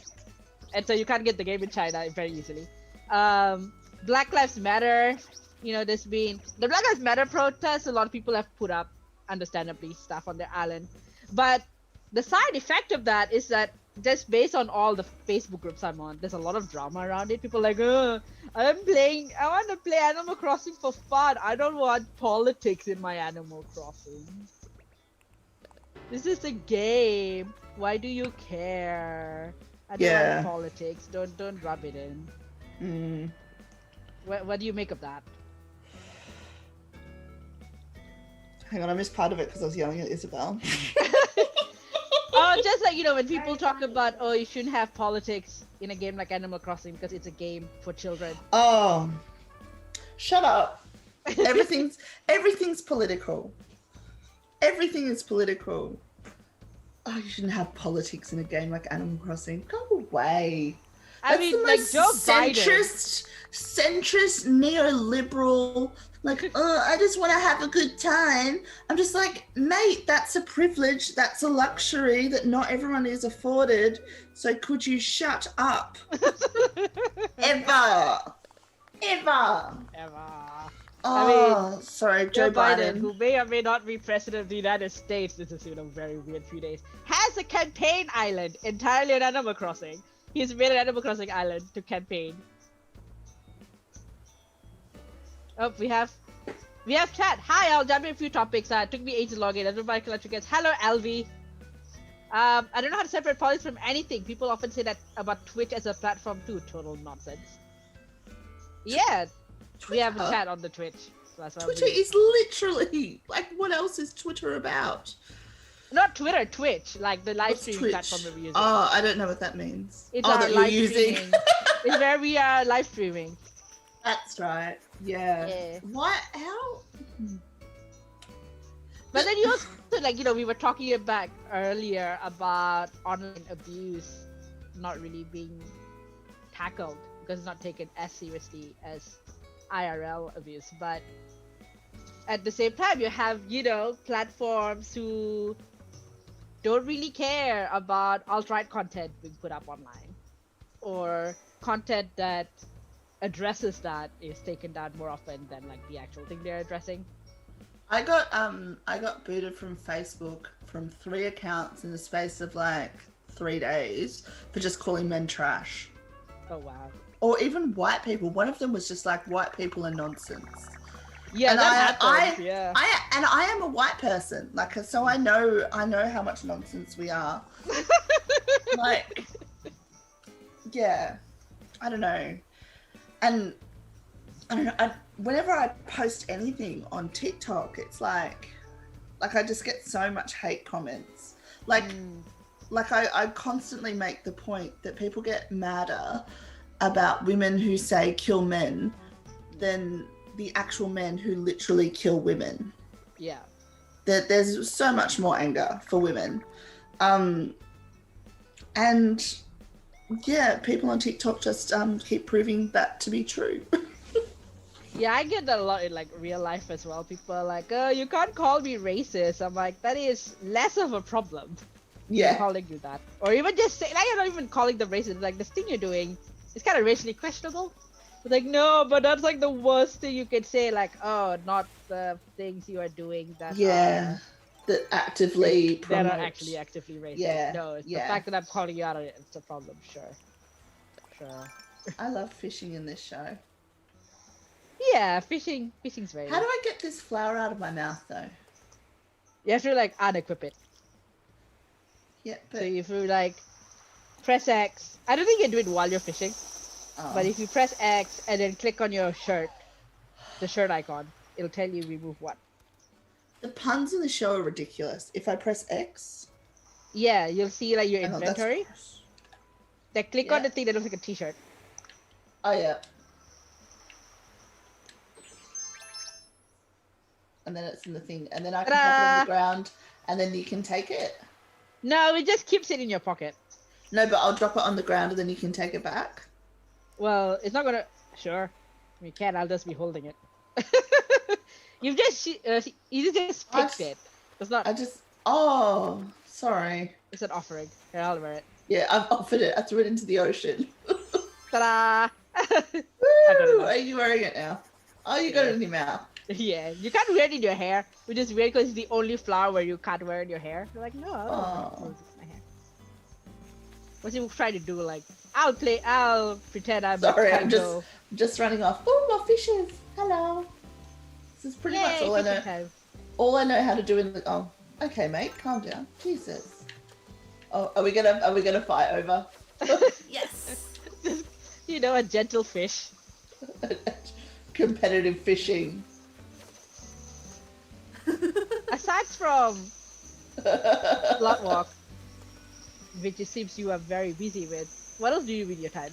and so you can't get the game in China very easily. Black Lives Matter, you know, there's been the Black Lives Matter protests. A lot of people have put up, understandably, stuff on their island, but the side effect of that is that just based on all the Facebook groups I'm on, there's a lot of drama around it. People are like, I want to play Animal Crossing for fun. I don't want politics in my Animal Crossing. This is a game. Why do you care? I don't want politics. Don't rub it in. What do you make of that? Hang on, I missed part of it because I was yelling at Isabel. Oh, just like, you know, when people talk about, oh, you shouldn't have politics in a game like Animal Crossing because it's a game for children. Oh, shut up. Everything's political. Everything is political. Oh, you shouldn't have politics in a game like Animal Crossing. Go away. I mean, like Joe centrist, neoliberal, like, I just want to have a good time. I'm just like, mate, that's a privilege. That's a luxury that not everyone is afforded. So could you shut up? Ever. Oh, sorry, Joe Biden. Who may or may not be president of the United States, this has been a very weird few days, has a campaign island entirely on Animal Crossing. He's made an Animal Crossing island to campaign. Oh, we have chat. Hi, I'll jump in a few topics. It took me ages to log in. Everybody can let you guys. Hello, Alvi. I don't know how to separate politics from anything. People often say that about Twitch as a platform too. Total nonsense. Yeah, Twitter? we have a chat on the Twitch. So that's why Twitter is literally, like, what else is Twitter about? Not Twitter, Twitch, like the live What's streaming Twitch? platform that we're using. Oh, I don't know what that means. It's that our you're live using. streaming. It's where we are live streaming. That's right. Yeah. What? How? But then you also, like, you know, we were talking about earlier about online abuse not really being tackled because it's not taken as seriously as IRL abuse. But at the same time, you have, you know, platforms who don't really care about alt-right content being put up online, or content that addresses that is taken down more often than like the actual thing they're addressing. I got booted from Facebook from 3 accounts in the space of like 3 days for just calling men trash. Oh wow. Or even white people. One of them was just like, white people are nonsense. Yeah, and that happens. Yeah. I am a white person, like, so I know how much nonsense we are. Like, yeah, I don't know. And I don't know, whenever I post anything on TikTok, it's like I just get so much hate comments. Like I constantly make the point that people get madder about women who say kill men than the actual men who literally kill women. Yeah. There's so much more anger for women. And yeah, people on TikTok just keep proving that to be true. Yeah, I get that a lot in like real life as well. People are like, oh, you can't call me racist. I'm like, that is less of a problem. Yeah. Calling you that. Or even just say, like, you're not even calling them racist. Like, this thing you're doing is kind of racially questionable. It's like, no, but that's like the worst thing you could say. Like, oh, not the things you are doing that that actively that promote. are actually actively racist. Yeah. No, it's the fact that I'm calling you out on it. It's a problem. Sure. I love fishing in this show. Yeah, fishing's very. How do I get this flower out of my mouth though? You have to like unequip it. Yeah, but So if you like press X, I don't think you can do it while you're fishing. But if you press X and then click on your shirt, the shirt icon, it'll tell you remove what. The puns in the show are ridiculous. If I press X, Yeah, you'll see like your inventory. That's... Then click on the thing that looks like a t-shirt. Oh yeah. And then it's in the thing, and then I can pop it on the ground, and then you can take it. No, it just keeps it in your pocket. No, but I'll drop it on the ground, and then you can take it back. Well, it's not gonna. Sure, you can. I'll just be holding it. You just fixed it. It's not. Oh, sorry. It's an offering. Here, I'll wear it. Yeah, I've offered it. I threw it into the ocean. Ta-da! Woo! Are you wearing it now? Oh, you got it in your mouth. Yeah, you can't wear it in your hair, which is weird because it's the only flower where you can't wear it in your hair. You're like, no, I don't want to my hair. What you try to do? Like, I'll pretend I'm. Sorry, I'm just running off. Oh, more fishes. Hello. This is pretty much all I know. Time. All I know how to do in the. Oh, okay, mate, calm down. Jesus. Oh, are we gonna fight over? Yes. You know, a gentle fish. Competitive fishing. Aside from SlutWalk, which it seems you are very busy with, what else do you do with your time?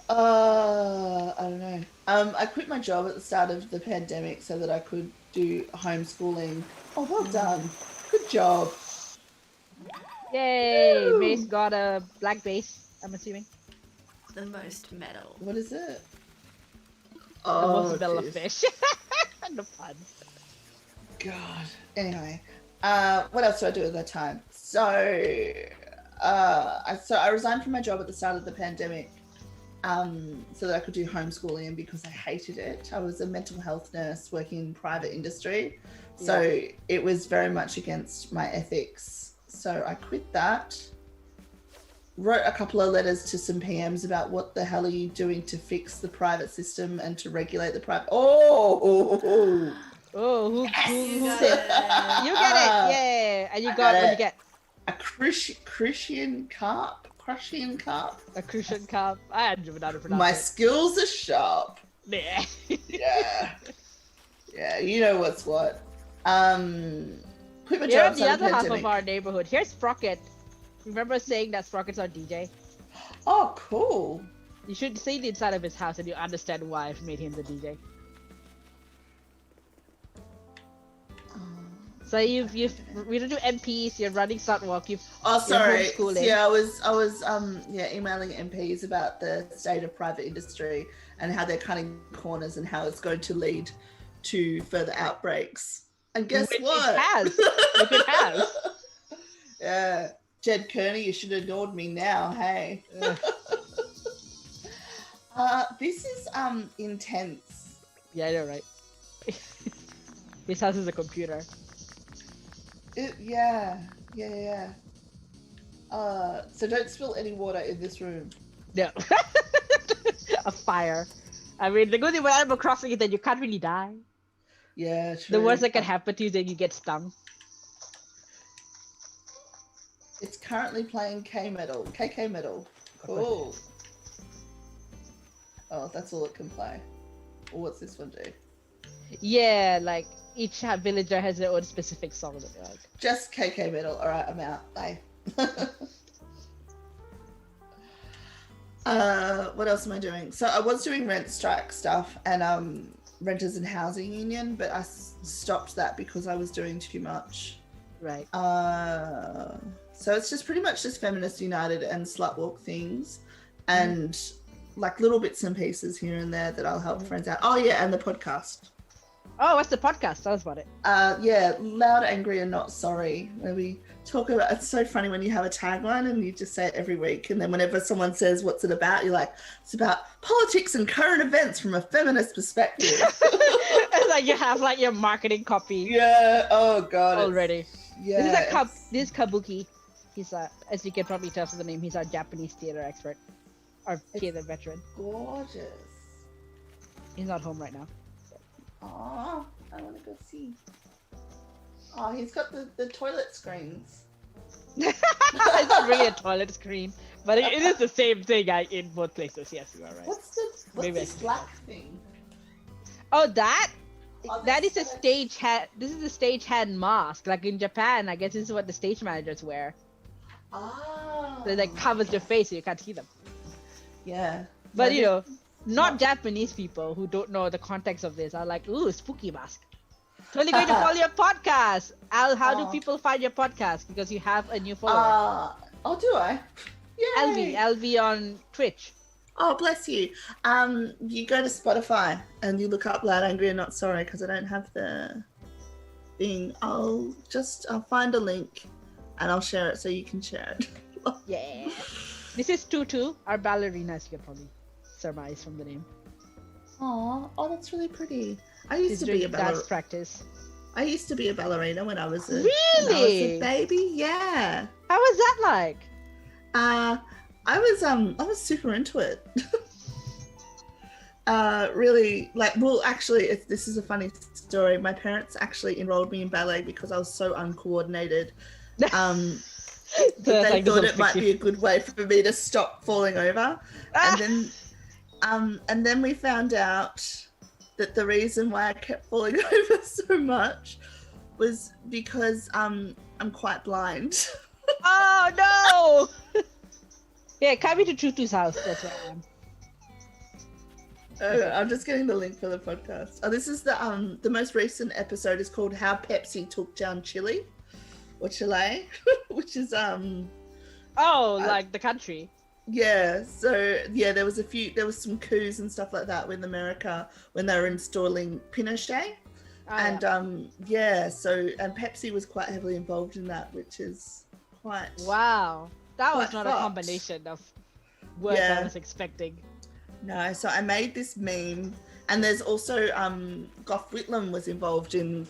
I don't know. I quit my job at the start of the pandemic so that I could do homeschooling. Oh, well done. Good job. Yay! Woo! Mace got a black base, I'm assuming. The most metal. What is it? The most metal of fish. The fun. God. Anyway, what else do I do at that time? So I resigned from my job at the start of the pandemic, so that I could do homeschooling because I hated it. I was a mental health nurse working in private industry, so it was very much against my ethics. So I quit that. Wrote a couple of letters to some PMs about what the hell are you doing to fix the private system and to regulate the private. Oh, who You got said? it. You get it, yeah. And you got what you get. A Crucian carp. A crucian cup. I don't know how to pronounce My it. skills are sharp. Yeah. Yeah, you know what's what. Quit my You're job. in the other half pandemic. of our neighborhood. Here's Sprocket. Remember saying that Sprocket's our DJ? Oh, cool. You should see the inside of his house and you understand why I've made him the DJ. So we don't do MPs. You're running SlutWalk. Sorry. homeschooling. Yeah, I was emailing MPs about the state of private industry and how they're cutting corners and how it's going to lead to further outbreaks. And guess what? It has. Yeah, Jed Kearney, you should have ignored me now. Hey. This is intense. Yeah, I know, right? This house is a computer. Yeah. So don't spill any water in this room. No. A fire. I mean, the good thing about Animal Crossing is that you can't really die. Yeah, true. The worst that can happen to you is that you get stung. It's currently playing KK Metal. Cool. Oh, that's all it can play. Well, what's this one do? Yeah, like each villager has their own specific song that they like. Just KK Metal. All right, I'm out. Bye. What else am I doing? So I was doing rent strike stuff and renters and housing union, but I stopped that because I was doing too much. Right. So it's just pretty much just Feminist United and SlutWalk things, and like little bits and pieces here and there that I'll help friends out. Oh yeah, and the podcast. Oh, what's the podcast? Tell us about it. Yeah, Loud, Angry, and Not Sorry, where we talk about, it's so funny when you have a tagline and you just say it every week, and then whenever someone says, what's it about? You're like, it's about politics and current events from a feminist perspective. It's like you have like your marketing copy. Yeah, oh God. Already. Yeah. This is Kabuki. He's as you can probably tell from the name, he's our Japanese theater expert. Or theater veteran. Gorgeous. He's not home right now. Oh, I want to go see. Oh, he's got the toilet screens. It's not really a toilet screen, but it is the same thing in both places. Yes, you are right. What's this black thing? Oh, that is a that's- stage hat. This is a stage hand mask. Like in Japan, I guess this is what the stage managers wear. Ah. So it like covers your face so you can't see them. Yeah. But No, you know, not Japanese people who don't know the context of this are like, ooh, spooky mask. Totally going to follow your podcast. Al, how do people find your podcast? Because you have a new follower. Oh, do I? Yay. LV on Twitch. Oh, bless you. You go to Spotify and you look up Loud, Angry and Not Sorry because I don't have the thing. I'll find a link and I'll share it so you can share it. Yeah. This is Tutu, our ballerina, as you can probably surmise from the name. Oh, that's really pretty. I used She's to be doing a dance practice. I used to be a ballerina when I was a Really? baby. Yeah. How was that like? I was super into it. Really, like, well, actually, this is a funny story. My parents actually enrolled me in ballet because I was so uncoordinated. But they like, thought it might be a good way for me to stop falling over. And then we found out that the reason why I kept falling over so much was because I'm quite blind. Oh no! Yeah, come into Tutu's house. That's where I am. I'm just getting the link for the podcast. Oh, this is the most recent episode is called How Pepsi Took Down Chile, or Chile, which is like the country. Yeah, so yeah, there was some coups and stuff like that in America when they were installing Pinochet. And Pepsi was quite heavily involved in that, which is quite wow. That was not fucked. a combination of words I was expecting. No, so I made this meme, and there's also Gough Whitlam was involved in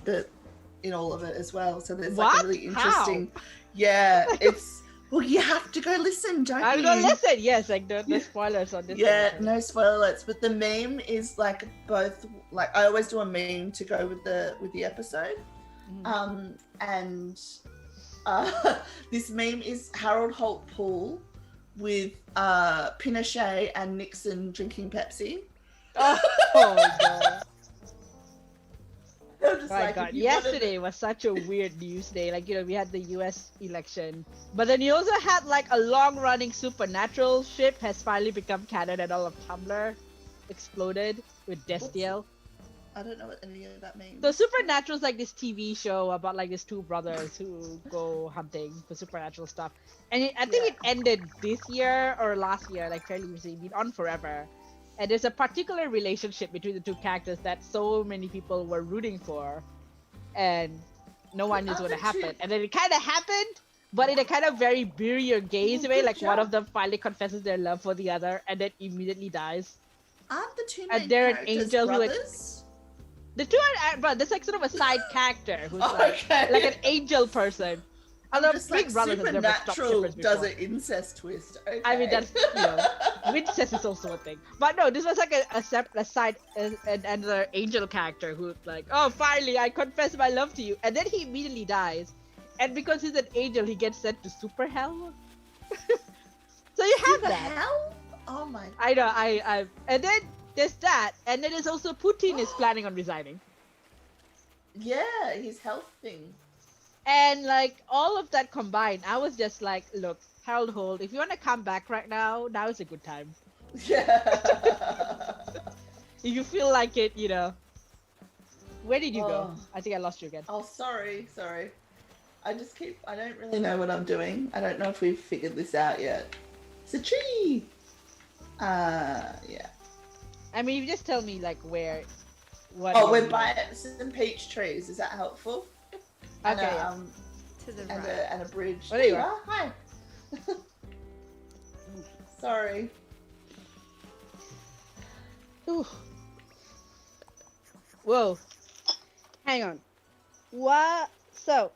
all of it as well. So there's like a really interesting. How? Yeah, it's well, you have to go listen, don't you? I'm gonna listen. Yes, like no spoilers on this. Yeah, no spoilers. But the meme is like both. Like I always do a meme to go with the episode, and this meme is Harold Holt Pool with Pinochet and Nixon drinking Pepsi. Oh my god. I'm just My like, god, yesterday was such a weird news day. Like, you know, we had the US election, but then you also had like a long-running supernatural ship has finally become canon, and all of Tumblr exploded with Destiel. I don't know what any of that means. So Supernatural is like this TV show about like these two brothers who go hunting for supernatural stuff, and I think it ended this year or last year, like fairly recently, been on forever. And there's a particular relationship between the two characters that so many people were rooting for, and no one knew what to happen. And then it kind of happened, but in a kind of very bury your gaze way. Like one of them finally confesses their love for the other, and then immediately dies. Aren't the two And they're an characters angel brothers? The two are, but there's like sort of a side character who's like an angel person. Although just Big like Brothers has never stopped Supernatural shippers does before. an incest twist. Okay. I mean, that's, you know, incest is also a thing. But no, this was like a side, another angel character who's like, oh, finally, I confess my love to you. And then he immediately dies. And because he's an angel, he gets sent to super hell. So you have Super that. hell? Oh my. I know, I and then there's that. And then there's also Putin is planning on resigning. Yeah, his health thing. And like all of that combined, I was just like, look, Harold Holt, if you want to come back right now, now is a good time. Yeah. If you feel like it, you know. Where did you go? Oh. I think I lost you again. Oh, sorry. I don't really know what I'm doing. I don't know if we've figured this out yet. It's a tree. Yeah. I mean, you just tell me like where. What? Oh, we're by some peach trees. Is that helpful? Okay. And To the and right. a bridge. Oh, there you are. Hi. Sorry. Ooh. Whoa. Hang on. What? So,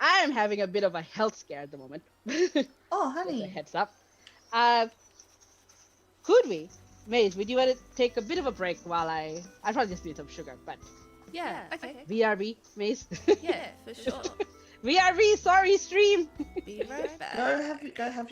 I am having a bit of a health scare at the moment. Oh, Just a honey. heads up. Could we, Maze? Would you want to take a bit of a break while I'll probably just need some sugar, but Yeah, okay. VRV, Maze. Yeah, for sure. VRV, sorry, stream. Be right back. Go have.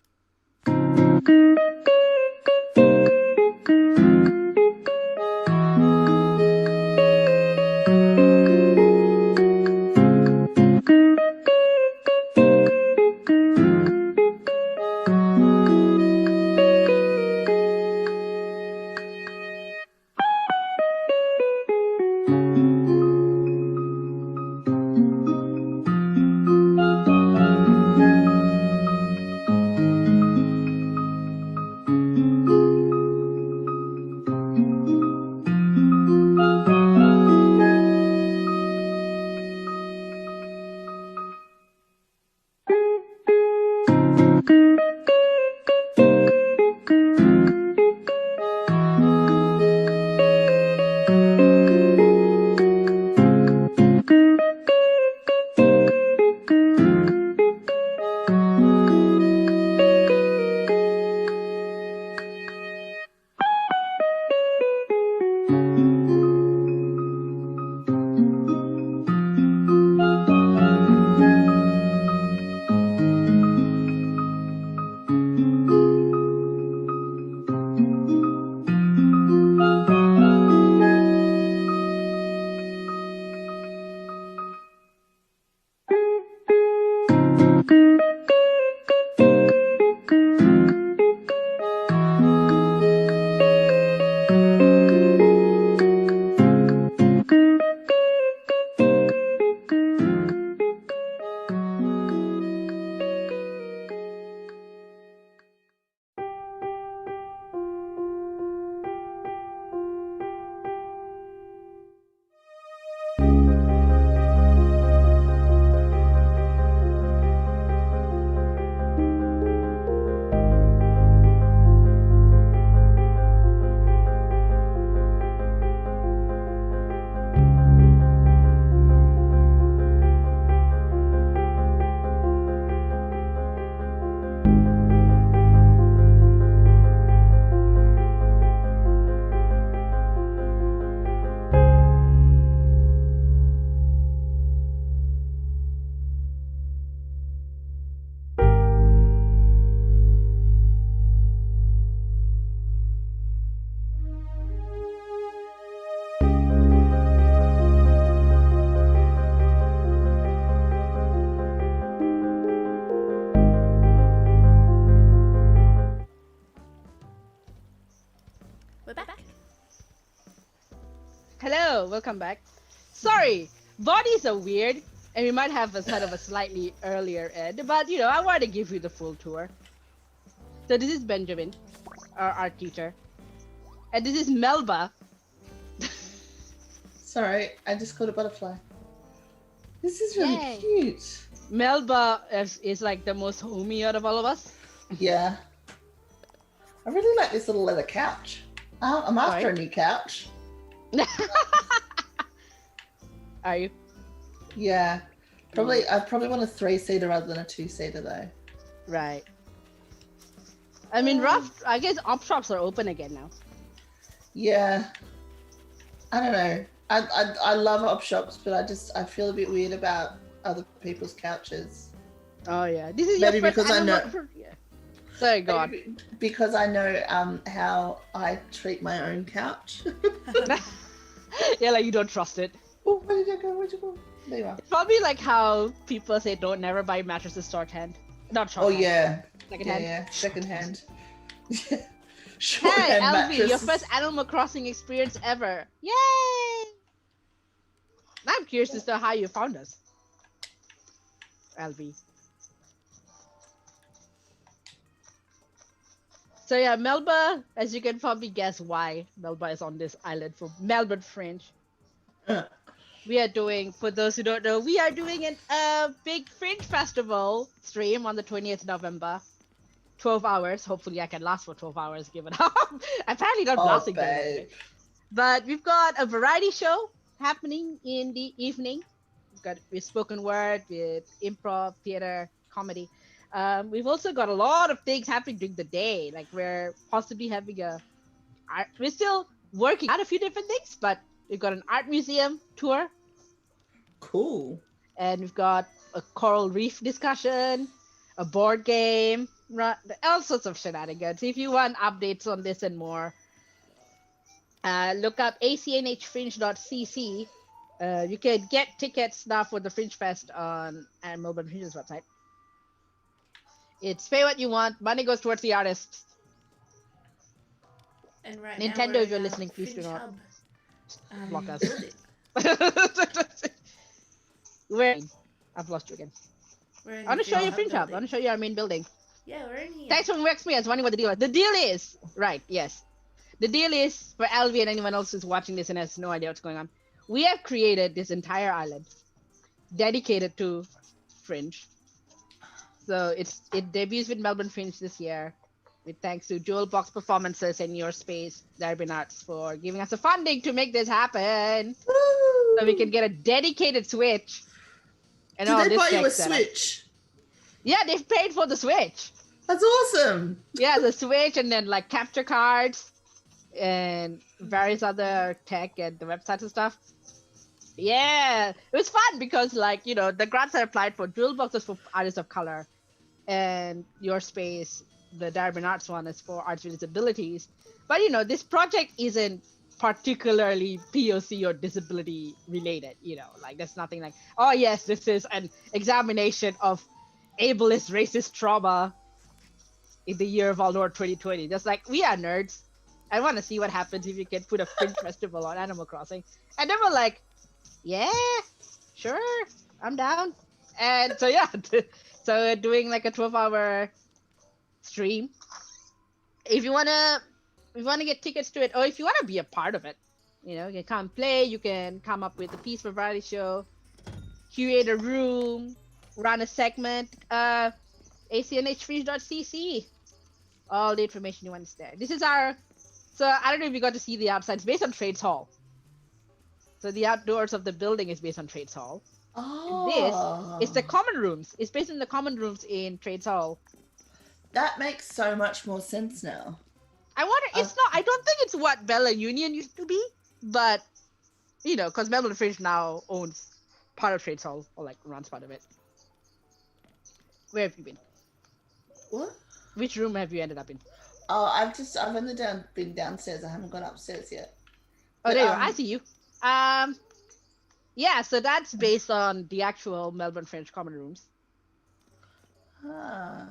Hello, welcome back. Sorry, bodies are weird, and we might have a sort of a slightly earlier end, but I want to give you the full tour. So this is Benjamin, our art teacher, and this is Melba. Sorry, I just caught a butterfly. This is really Yay. cute. Melba is like the most homey out of all of us. Yeah. I really like this little leather couch. I'm after a new couch. Are you? Yeah. I probably want a 3-seater rather than a 2-seater though. Right. I mean, I guess op shops are open again now. Yeah. I don't know. I love op shops, but I feel a bit weird about other people's couches. Oh yeah, this is Maybe your first because I know. Yeah. Sorry, go on. Because I know how I treat my own couch. Yeah, like you don't trust it. Oh, where did you go? Where'd you go? There you are. It's probably like how people say don't never buy mattresses shorthand. Not Oh shorthand. yeah. Second Yeah, hand. yeah. Second hand. Yeah. Hey, Shorthand Alvi, your mattresses. first Animal Crossing experience ever. Yay! I'm curious as to how you found us. Alvi. So yeah, Melba, as you can probably guess why Melba is on this island for Melbourne Fringe. We are doing, for those who don't know, we are doing a big Fringe Festival stream on the 20th November. 12 hours. Hopefully I can last for 12 hours given up. Apparently not lasting very long. babe. But we've got a variety show happening in the evening. We've got with spoken word, with improv, theater, comedy. We've also got a lot of things happening during the day. Like we're possibly having we're still working out a few different things, but we've got an art museum tour, Cool. and we've got a coral reef discussion, a board game, all sorts of shenanigans. If you want updates on this and more, look up ACNHFringe.cc. You can get tickets now for the Fringe Fest on Melbourne Fringe's website. It's pay what you want. Money goes towards the artists. And right Nintendo, now if you're listening, please do Fringe not Hub, block us. building. Where? I've lost you again. We're in I want to the show you Hub Fringe Hub. I building. want to show you our main building. Yeah, we're in here. Thanks for Wex me. I was wondering what the deal was. The deal is, right, yes. The deal is, for Alvi and anyone else who's watching this and has no idea what's going on, we have created this entire island dedicated to Fringe. So it debuts with Melbourne Fringe this year, with thanks to Jewel Box Performances and Your Space, Darwin Arts, for giving us the funding to make this happen. Woo! So we can get a dedicated Switch. And Did all they this buy you tech a setup. Switch? Yeah, they've paid for the Switch. That's awesome. Yeah, the Switch, and then like capture cards and various other tech and the websites and stuff. Yeah, it was fun because like, the grants I applied for, Jewel Box was for artists of color, and Your Space, the Darwin Arts one, is for arts with disabilities. But this project isn't particularly POC or disability related, like there's nothing like, oh yes, this is an examination of ableist racist trauma in the year of our Lord 2020. Just like, we are nerds. I want to see what happens if you can put a Fringe festival on Animal Crossing. And they were like, yeah, sure, I'm down. And so yeah, so we're doing like a 12-hour stream. If you wanna get tickets to it, or if you wanna be a part of it, you can come play. You can come up with a piece for variety show, curate a room, run a segment. ACNHFringe.cc. All the information you want is there. This is so I don't know if you got to see the outside. It's based on Trades Hall. So the outdoors of the building is based on Trades Hall. Oh. This is the common rooms. It's based in the common rooms in Trades Hall. That makes so much more sense now. I wonder, I don't think it's what Bella Union used to be, but, because Melbourne Fringe now owns part of Trades Hall, or like runs part of it. Where have you been? What? Which room have you ended up in? Oh, I've only been downstairs. I haven't gone upstairs yet. Oh, But, there you are. I see you. Yeah, so that's based on the actual Melbourne Fringe common rooms. Ah.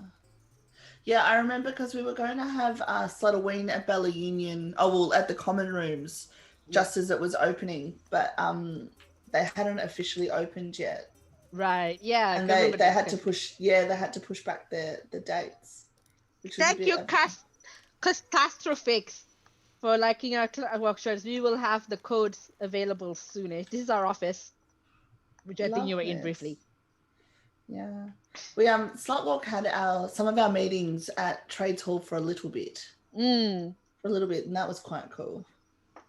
Yeah, I remember because we were going to have Slutwalk at Bella Union. Oh, well, at the common rooms just as it was opening, but they hadn't officially opened yet. Right. Yeah. And they had to push back the dates. Which was Thank you, Claustrophics, for liking our workshops. We will have the codes available soonish. This is our office, which I think you were in briefly. Yeah. We SlutWalk had some of our meetings at Trades Hall for a little bit. And that was quite cool.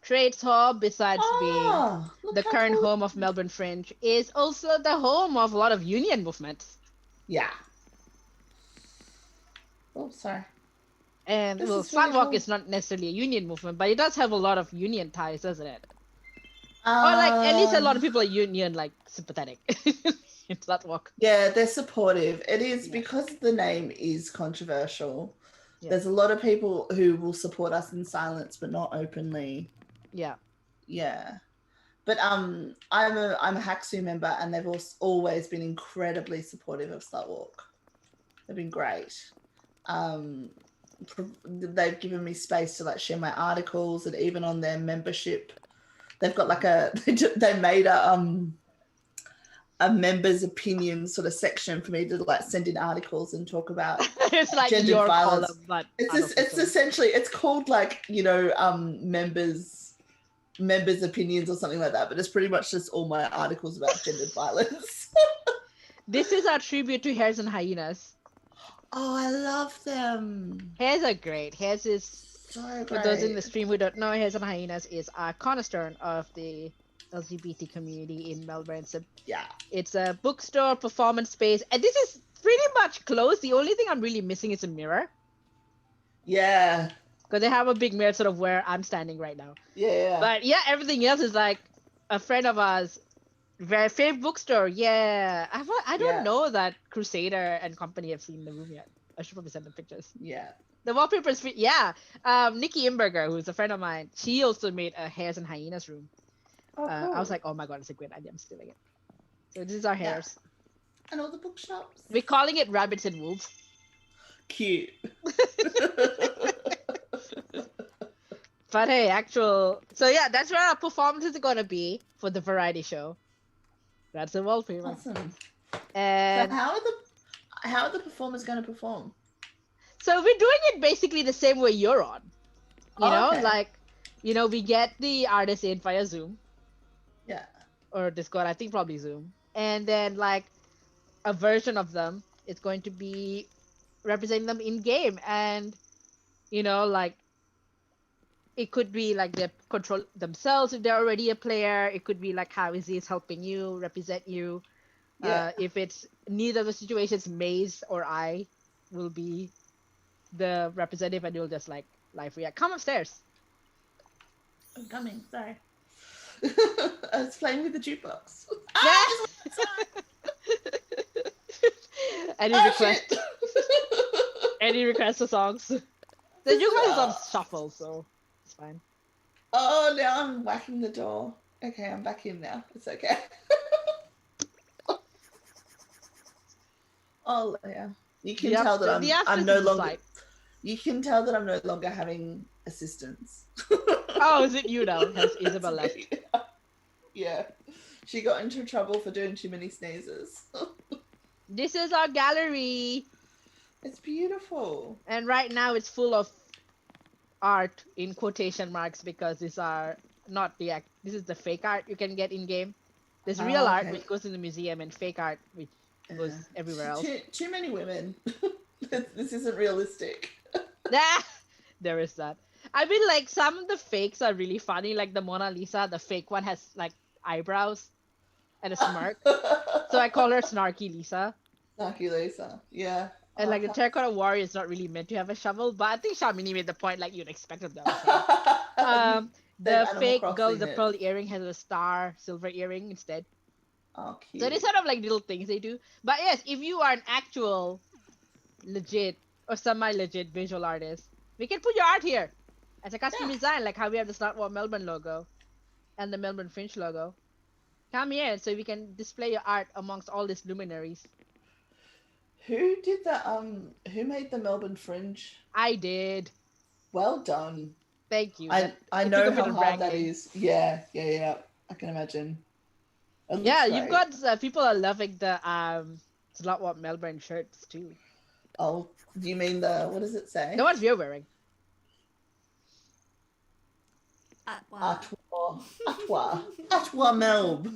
Trades Hall, besides being the current home of Melbourne Fringe, is also the home of a lot of union movements. Yeah. Oh, sorry. And SlutWalk is not necessarily a union movement, but it does have a lot of union ties, doesn't it? Or at least a lot of people are union sympathetic in SlutWalk. Yeah, they're supportive. It is because the name is controversial. Yeah. There's a lot of people who will support us in silence, but not openly. Yeah. Yeah. But I'm a Hacksu member, and they've always been incredibly supportive of SlutWalk. They've been great. They've given me space to share my articles, and even on their membership, they've got they made a members' opinion sort of section for me to send in articles and talk about it's like gendered your violence. Column, but it's essentially called members' opinions or something like that, but it's pretty much just all my articles about gendered violence. This is our tribute to Hares and Hyenas. Oh, I love them. Hares are great. Hares is, so great. For those in the stream who don't know, Hares and Hyenas is a cornerstone of the LGBT community in Melbourne. So it's a bookstore, performance space, and this is pretty much closed. The only thing I'm really missing is a mirror. Yeah. Because they have a big mirror sort of where I'm standing right now. Yeah. But yeah, everything else is a friend of ours. Very favorite bookstore. Yeah. I don't know that Crusader and company have seen the room yet. I should probably send them pictures. Yeah. The wallpaper is Nikki Imberger, who's a friend of mine, she also made a Hares and Hyenas room. Oh, cool. I was like, oh my god, it's a great idea. I'm stealing it. So this is our hares. And all the bookshops. We're calling it Rabbits and Wolves. Cute. But hey, so yeah, that's where our performance is gonna be for the variety show. That's the wallpaper. Awesome. And so how are the performers gonna perform? So we're doing it basically the same way you're on. You know, we get the artists in via Zoom. Yeah. Or Discord, I think probably Zoom. And then a version of them is going to be representing them in game, and it could be they control themselves if they're already a player. It could be how is this helping you represent you. If it's neither of the situations, Maze or I will be the representative, and you'll just live react. Come upstairs. I'm coming. Sorry. I was playing with the jukebox. Any requests for songs? The jukebox is on shuffle, so it's fine. Oh, now I'm whacking the door. Okay, I'm back in now. It's okay. Oh yeah, you can tell that I'm no longer. You can tell that I'm no longer having assistance. Oh, is it you now? Has Isabel left? Yeah, she got into trouble for doing too many sneezes. This is our gallery. It's beautiful. And right now it's full of art in quotation marks, because these are not the act. This is the fake art you can get in game. There's real art which goes in the museum, and fake art which goes everywhere else. Too many women. This isn't realistic. There is that. I mean, some of the fakes are really funny. Like the Mona Lisa, the fake one has eyebrows and a smirk. So I call her Snarky Lisa. Snarky Lisa, yeah. And the Terracotta Warrior is not really meant to have a shovel, but I think Shamini made the point you'd expect of them. The fake girl with the pearl earring has a silver earring instead. Oh, cute. So these sort of little things they do. But yes, if you are an actual legit or semi-legit visual artist, we can put your art here as a custom design, like how we have the SlutWalk Melbourne logo and the Melbourne Fringe logo. Come here so we can display your art amongst all these luminaries. Who did the who made the Melbourne Fringe? I did. Well done. Thank you. I It know took a bit how of hard that wrangling. is. Yeah. I can imagine. It looks Yeah, you've great. got people are loving the SlutWalk Melbourne shirts too. Oh, do you mean what does it say? The ones you're wearing. Wow. Atwa Melb.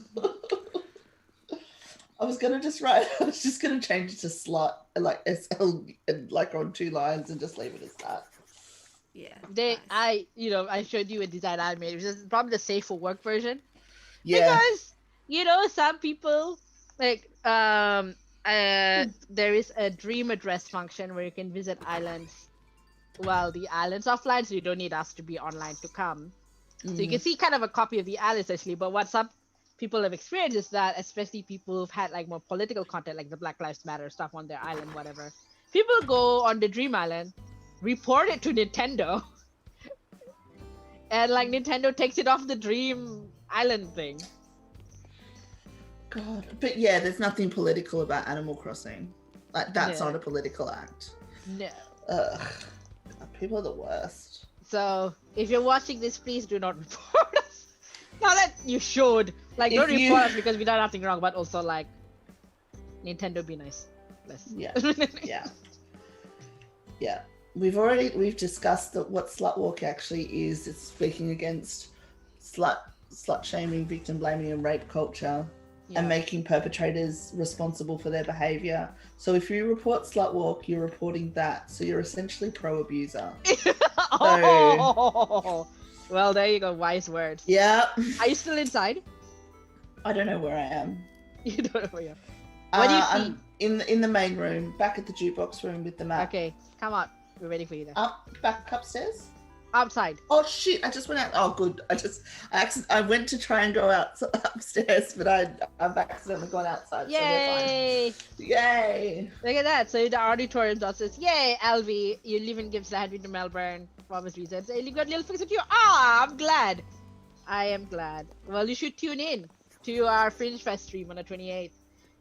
I was just gonna change it to slut, like SL, like on 2 lines and just leave it as that. Yeah. They, nice. I showed you a design I made, which is probably the safe for work version. Yeah. Because some people like there is a dream address function where you can visit islands while the island's offline, so you don't need us to be online to come. So you can see kind of a copy of the island essentially. But what some people have experienced is that, especially people who've had like more political content, like the Black Lives Matter stuff on their island, whatever. People go on the Dream Island, report it to Nintendo, and like Nintendo takes it off the Dream Island thing. God, but yeah, there's nothing political about Animal Crossing. Like that's No. not a political act. No. Ugh, people are the worst. So if you're watching this, please do not report us. Not that you should. Like, If don't you- report us because we done nothing wrong, but also like, Nintendo be nice. Less. Yeah. Yeah. We've discussed that what SlutWalk actually is. It's speaking against slut shaming, victim blaming, and rape culture. Yeah. And making perpetrators responsible for their behavior. So if you report SlutWalk, you're reporting that. So you're essentially pro-abuser. Oh, well, there you go. Wise words. Yeah. Are you still inside? I don't know where I am. You don't know where you are. What do you see? I'm in the main room, back at the jukebox room with the map. Okay, come on. We're waiting for you there. Back upstairs. Outside. Oh shit! I just went out. Oh good. I went to try and go out upstairs, but I've accidentally gone outside. Yay! So we're fine. Yay! Look at that. So the auditorium dot says, "Yay, Alvi, you live in Gippsland, been to Melbourne for obvious reasons. And you got a little fix with you. Ah, I'm glad. I am glad. Well, you should tune in to our Fringe Fest stream on the 28th.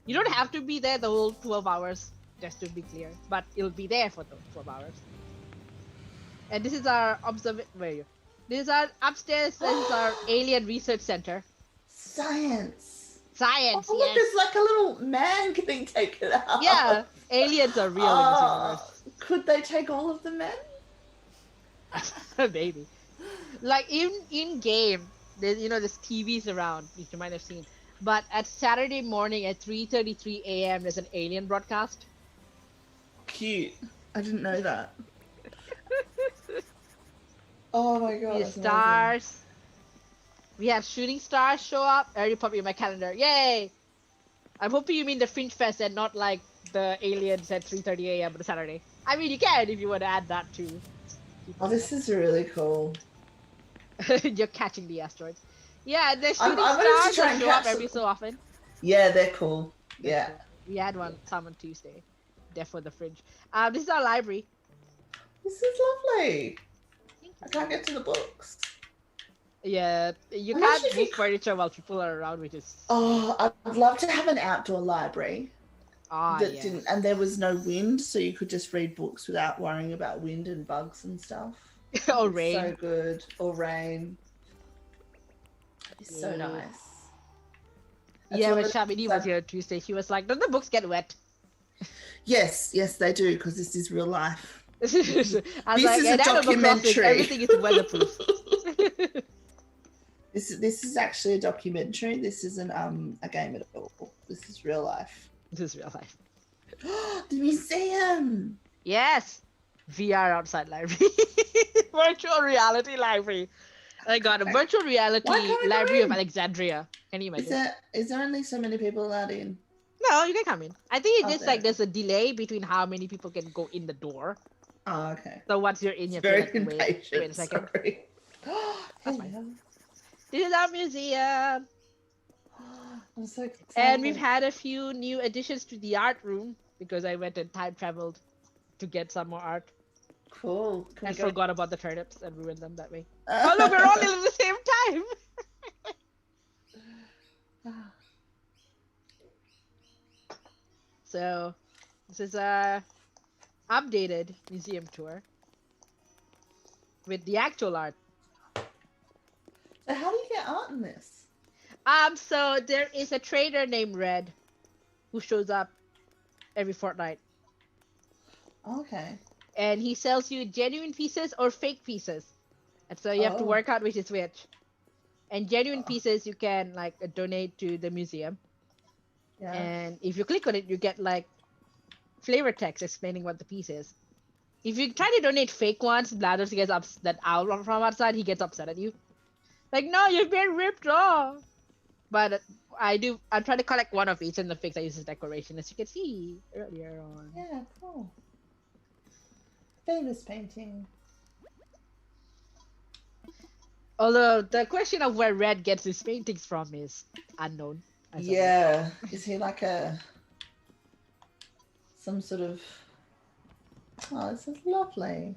You don't have to be there the whole 12 hours, just to be clear, but it'll be there for the 12 hours. And this is our where are you? This is our upstairs. This is our alien research center. Science. Science. Oh, look, Yes. there's like a little man getting taken out. Yeah, aliens are real in this universe. Could they take all of the men? Maybe. Like in game, there's there's TVs around, which you might have seen. But at Saturday morning at 3:33 a.m. there's an alien broadcast. Cute. I didn't know that. Oh my god. The that's amazing. stars. We have shooting stars show up. I already popped in my calendar. Yay! I'm hoping you mean the Fringe Fest and not like the aliens at 3:30 a.m. on a Saturday. I mean, you can if you want to add that too. Oh, this is really cool. You're catching the asteroids. Yeah, the I'm shooting going to stars try that and show up catch every so often. Yeah, they're cool. Yeah. We had some on Tuesday. There for the Fringe. This is our library. This is lovely. I can't get to the books. Yeah, you I'm can't actually- move furniture while people are around, which is Oh, I'd love to have an outdoor library that yeah. didn't, and there was no wind, so you could just read books without worrying about wind and bugs and stuff. or It's rain. So good. Or rain. It's so Yeah. nice. That's Yeah, what when it- Shamini was here Tuesday, she was like, "Don't the books get wet?" Yes, they do, because this is real life. I was This like, is a "And Animal Crossing, documentary." everything is weatherproof. This is actually a documentary. This isn't a game at all. This is real life. This is real life. The museum. Yes, VR outside library, virtual reality library. I got a virtual reality Why can't I go library of in? Alexandria. Can you imagine? Is there only so many people allowed in? No, you can come in. I think it's Oh, just like there. there's a delay between how many people can go in the door. Oh, okay. So once you're in, you have Very to like, impatient. wait a second. Sorry. That's Hello. This is our museum. I'm so excited. And we've had a few new additions to the art room because I went and time traveled to get some more art Cool. Can we and go- forgot about the turnips and ruined them that way. Oh look, we're all in at the same time. So this is a updated museum tour with the actual art art in this? So there is a trader named Red who shows up every fortnight, Okay. and he sells you genuine pieces or fake pieces. And so you have to Oh. work out which is which. And genuine pieces you can like donate to the museum. Yeah. And if you click on it, you get like flavor text explaining what the piece is. If you try to donate fake ones, Blathers gets that owl from outside, he gets upset at you. Like, no, you've been ripped off. But I'm trying to collect one of each, and the fakes I use as decoration, as you can see earlier on. Yeah, cool. Famous painting. Although the question of where Red gets his paintings from is unknown. Yeah. Is he like some sort of... Oh, this is lovely.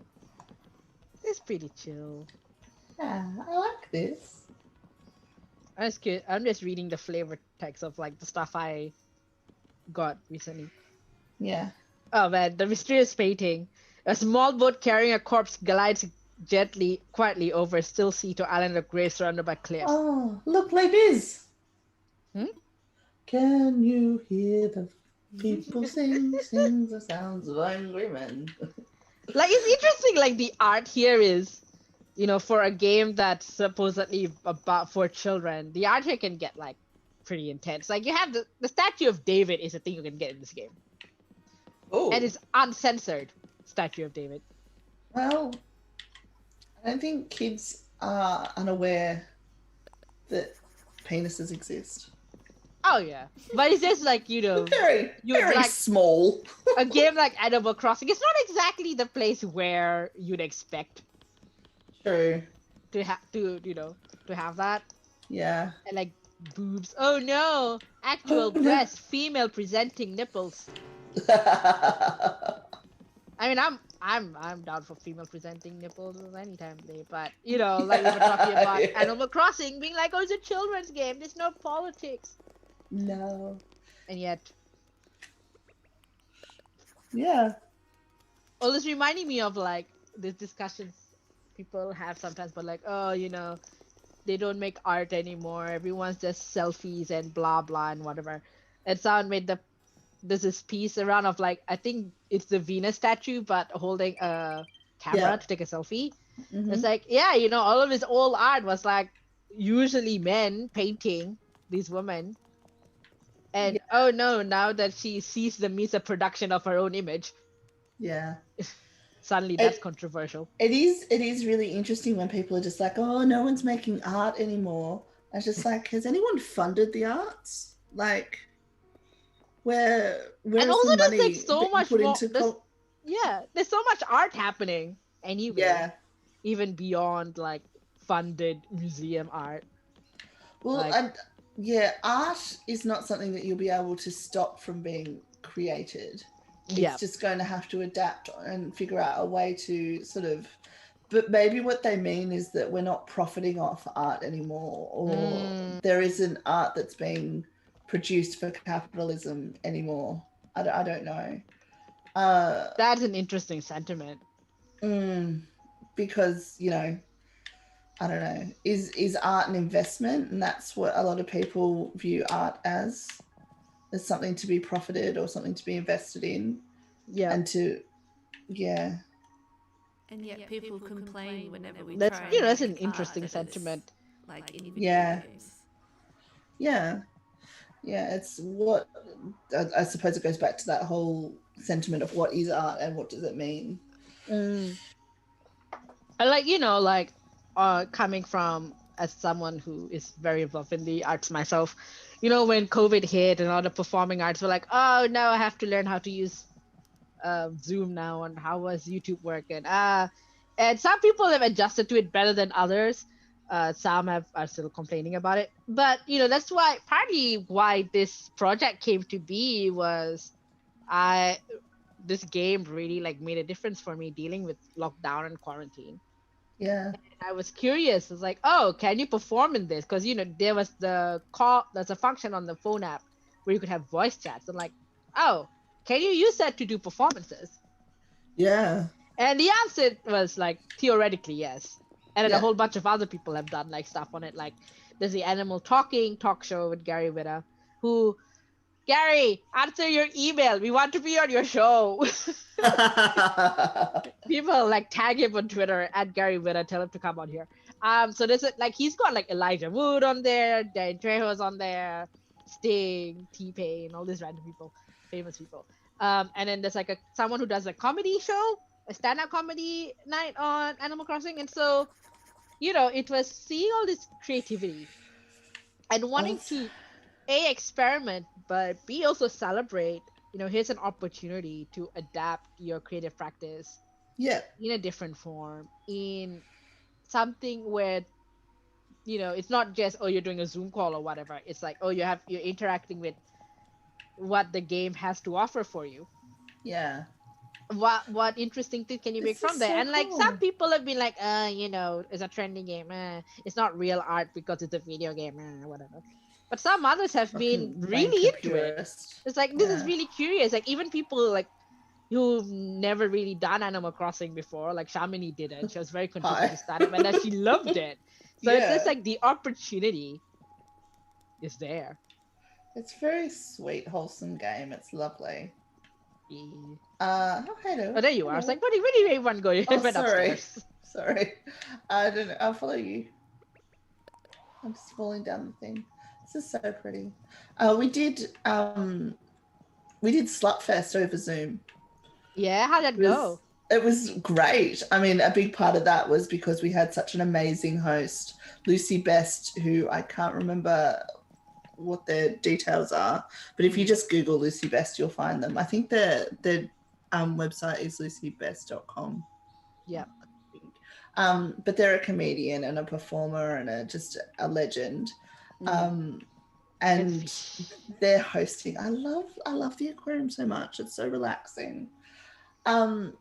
It's pretty chill. Yeah, I like this. I'm just reading the flavor text of like the stuff I got recently. Yeah. Oh man, the mysterious painting. A small boat carrying a corpse glides quietly over a still sea to island of graves surrounded by cliffs. Oh, look, Les Biz. Hmm? Can you hear the people sing the sounds of angry men? Like, it's interesting, like the art here is, you know, for a game that's supposedly about for children, the art here can get like pretty intense. Like, you have the statue of David is a thing you can get in this game. Oh. And it's uncensored statue of David. Well, I don't think kids are unaware that penises exist. Oh yeah, but it's just like, you know, Very like small. a game like Animal Crossing. It's not exactly the place where you'd expect True. to have that. Yeah. And like boobs. Oh no, actual Oh, no. breasts, female presenting nipples. I mean, I'm down for female presenting nipples anytime day, but you know, like we were talking about Yeah. Animal Crossing being like, oh, it's a children's game. There's no politics. No. And yet, Yeah. well, it's reminding me of like these discussions people have sometimes, but like, oh, you know, they don't make art anymore. Everyone's just selfies and blah blah and whatever. And someone made there's this piece around of like, I think it's the Venus statue, but holding a camera Yeah. to take a selfie. Mhm. It's like, yeah, you know, all of his old art was like usually men painting these women. And oh no, now that she sees them as a production of her own image, Yeah. suddenly that's controversial. It is really interesting when people are just like, oh, no one's making art anymore. It's just like, has anyone funded the arts? Like, where And is also the there's money like so being much put more. into There's so much art happening anyway. Yeah. Even beyond like funded museum art. Well, Like- yeah, art is not something that you'll be able to stop from being created. It's Yeah. just going to have to adapt and figure out a way to sort of, but maybe what they mean is that we're not profiting off art anymore, or there isn't art that's being produced for capitalism anymore. I don't know. That's an interesting sentiment. Because, you know, I don't know, is art an investment? And that's what a lot of people view art as something to be profited or something to be invested in. Yeah. And to, yeah. And yet people complain whenever we That's, try. you know, and that's an make interesting art that is, sentiment. like in Yeah. videos. Yeah, it's what, I suppose it goes back to that whole sentiment of what is art and what does it mean? I like, you know, like coming from as someone who is very involved in the arts myself, you know, when COVID hit and all the performing arts were like, oh, now I have to learn how to use Zoom now, and how was YouTube working? And some people have adjusted to it better than others. Some are still complaining about it. But, you know, that's partly why this project came to be was this game really like made a difference for me dealing with lockdown and quarantine. Yeah. And I was curious. It's like, oh, can you perform in this? Because, you know, there was there's a function on the phone app where you could have voice chats. I'm like, oh, can you use that to do performances? Yeah. And the answer was like, theoretically, yes. And then a whole bunch of other people have done like stuff on it. Like there's the Animal Talking talk show with Gary Whitta, who, Gary, answer your email. We want to be on your show. People like tag him on Twitter at Gary Whitta, tell him to come on here. So there's like he's got like Elijah Wood on there, Dan Trejo's on there, Sting, T-Pain, all these random people, famous people. And then there's like someone who does a comedy show, a stand-up comedy night on Animal Crossing, and so it was seeing all this creativity and wanting to experiment, but B also celebrate. Here's an opportunity to adapt your creative practice. Yeah. In a different form, in something where it's not just you're doing a Zoom call or whatever. It's like you're interacting with what the game has to offer for you. Yeah. What interesting thing can you make from there? So and like cool. some people have been like, it's a trending game. It's not real art because it's a video game. Whatever. But some others have been really into it. It's like this is really curious. Like even people like who've never really done Animal Crossing before, like Shamini did it. She was very confused to start it, and then she loved it. So it's just like the opportunity is there. It's a very sweet, wholesome game. It's lovely. Hello. Oh, there you are. I was like, where do you even go? You went upstairs. Sorry. I don't know. I'll follow you. I'm just falling down the thing. This is so pretty. We did Slutfest over Zoom. Yeah, how'd that go? It was great. I mean, a big part of that was because we had such an amazing host, Lucy Best, who I can't remember what their details are, but if you just Google Lucy Best, you'll find them. I think their website is lucybest.com. Yeah. But they're a comedian and a performer and just a legend. And they're hosting. I love the aquarium so much. It's so relaxing. Their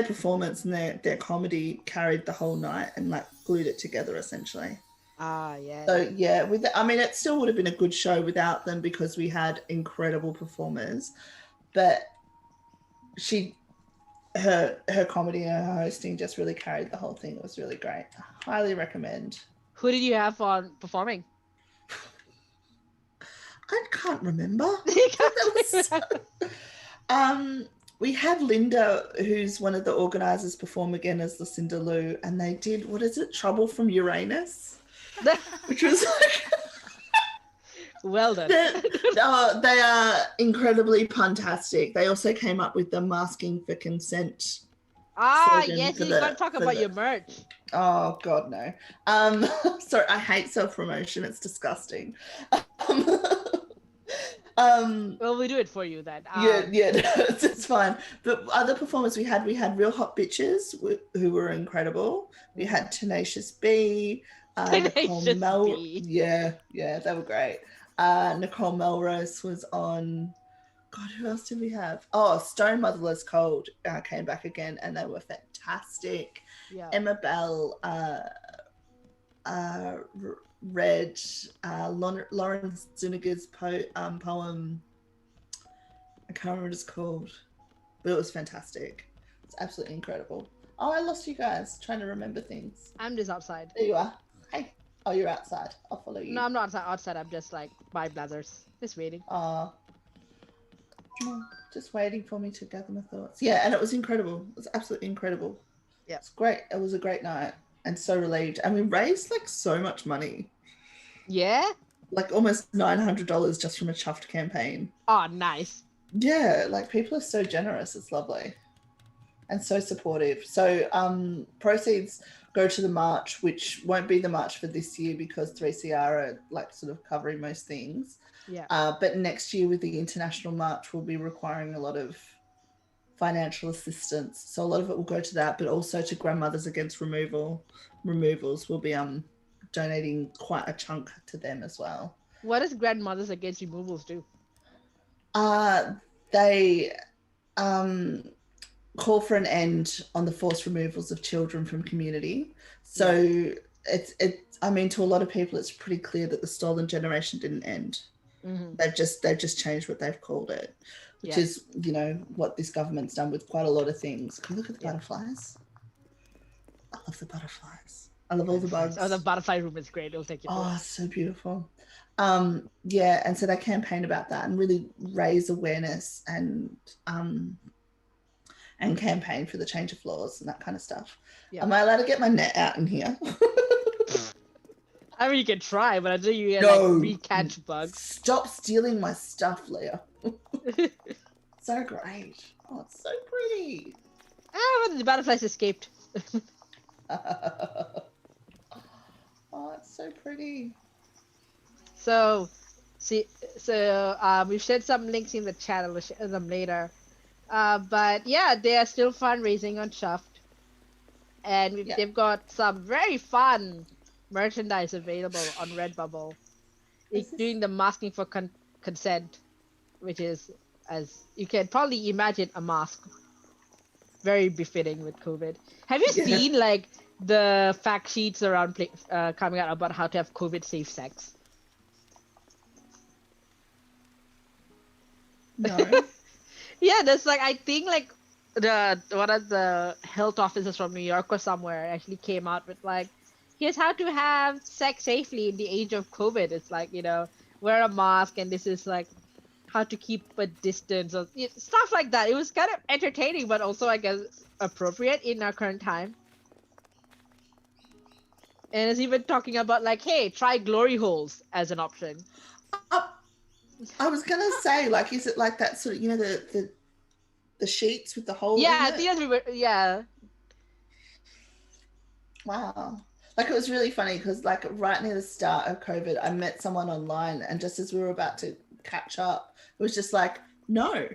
performance and their comedy carried the whole night and like glued it together essentially. Yeah. So yeah, it still would have been a good show without them because we had incredible performers, but her comedy and her hosting just really carried the whole thing. It was really great. I highly recommend. Who did you have on performing? I can't remember. We had Linda, who's one of the organisers, perform again as Lucinda Liu, and they did, what is it, Trouble from Uranus? Which was like... Well done. They are incredibly puntastic. They also came up with the masking for consent. Yes, you got to talk about your merch. Oh, God, no. Sorry, I hate self-promotion. It's disgusting. Well, we do it for you then. It's fine. But other performers we had Real Hot Bitches who were incredible. We had Tenacious B, Tenacious B. Yeah, they were great. Nicole Melrose was on. God, who else did we have? Oh, Stone Motherless Cold came back again, and they were fantastic. Yeah. Emma Bell, read Lauren Zuniga's poem. I can't remember what it's called, but it was fantastic. It's absolutely incredible. Oh, I lost you guys trying to remember things. I'm just outside. There you are. Hey. Oh, you're outside. I'll follow you. No, I'm not outside. I'm just like by Blathers. Just waiting. Just waiting for me to gather my thoughts. Yeah, and it was incredible. It was absolutely incredible. Yeah. It's great. It was a great night and so relieved. And we raised like so much money. Yeah? Like almost $900 just from a chuffed campaign. Oh, nice. Yeah, like people are so generous. It's lovely. And so supportive. So proceeds go to the march, which won't be the march for this year because 3CR are like sort of covering most things. Yeah. But next year with the international march, we'll be requiring a lot of financial assistance. So a lot of it will go to that, but also to Grandmothers Against Removals. We'll be donating quite a chunk to them as well. What does Grandmothers Against Removals do? They call for an end on the forced removals of children from community. So it's to a lot of people, it's pretty clear that the stolen generation didn't end. Mm-hmm. They've just changed what they've called it, which is, what this government's done with quite a lot of things. Can you look at the butterflies? I love the butterflies. I love all the bugs. Oh, the butterfly room is great. It'll take you. Oh, so beautiful. Yeah, and so they campaign about that and really raise awareness and campaign for the change of laws and that kind of stuff. Yeah. Am I allowed to get my net out in here? I mean, you can try, but I think you get No. like re-catch bugs. Stop stealing my stuff, Leah. So great. Oh, it's so pretty. Well, the butterflies escaped. Oh, it's so pretty. So we've shared some links in the chat. I'll share them later. But yeah, they are still fundraising on Shaft, and they've got some very fun merchandise available on Redbubble, doing the masking for consent, which is, as you can probably imagine, a mask. Very befitting with COVID. Have you seen like the fact sheets around coming out about how to have COVID safe sex? No. Yeah, there's like, I think like one of the health officers from New York or somewhere actually came out with like, here's how to have sex safely in the age of COVID. It's like, you know, wear a mask, and this is like how to keep a distance or stuff like that. It was kind of entertaining, but also I guess appropriate in our current time. And it's even talking about like, hey, try glory holes as an option. I was gonna say, like, is it like that sort of, you know, the sheets with the hole? Yeah, in I think yeah. Wow. Like, it was really funny because like right near the start of COVID, I met someone online, and just as we were about to catch up, it was just like, no.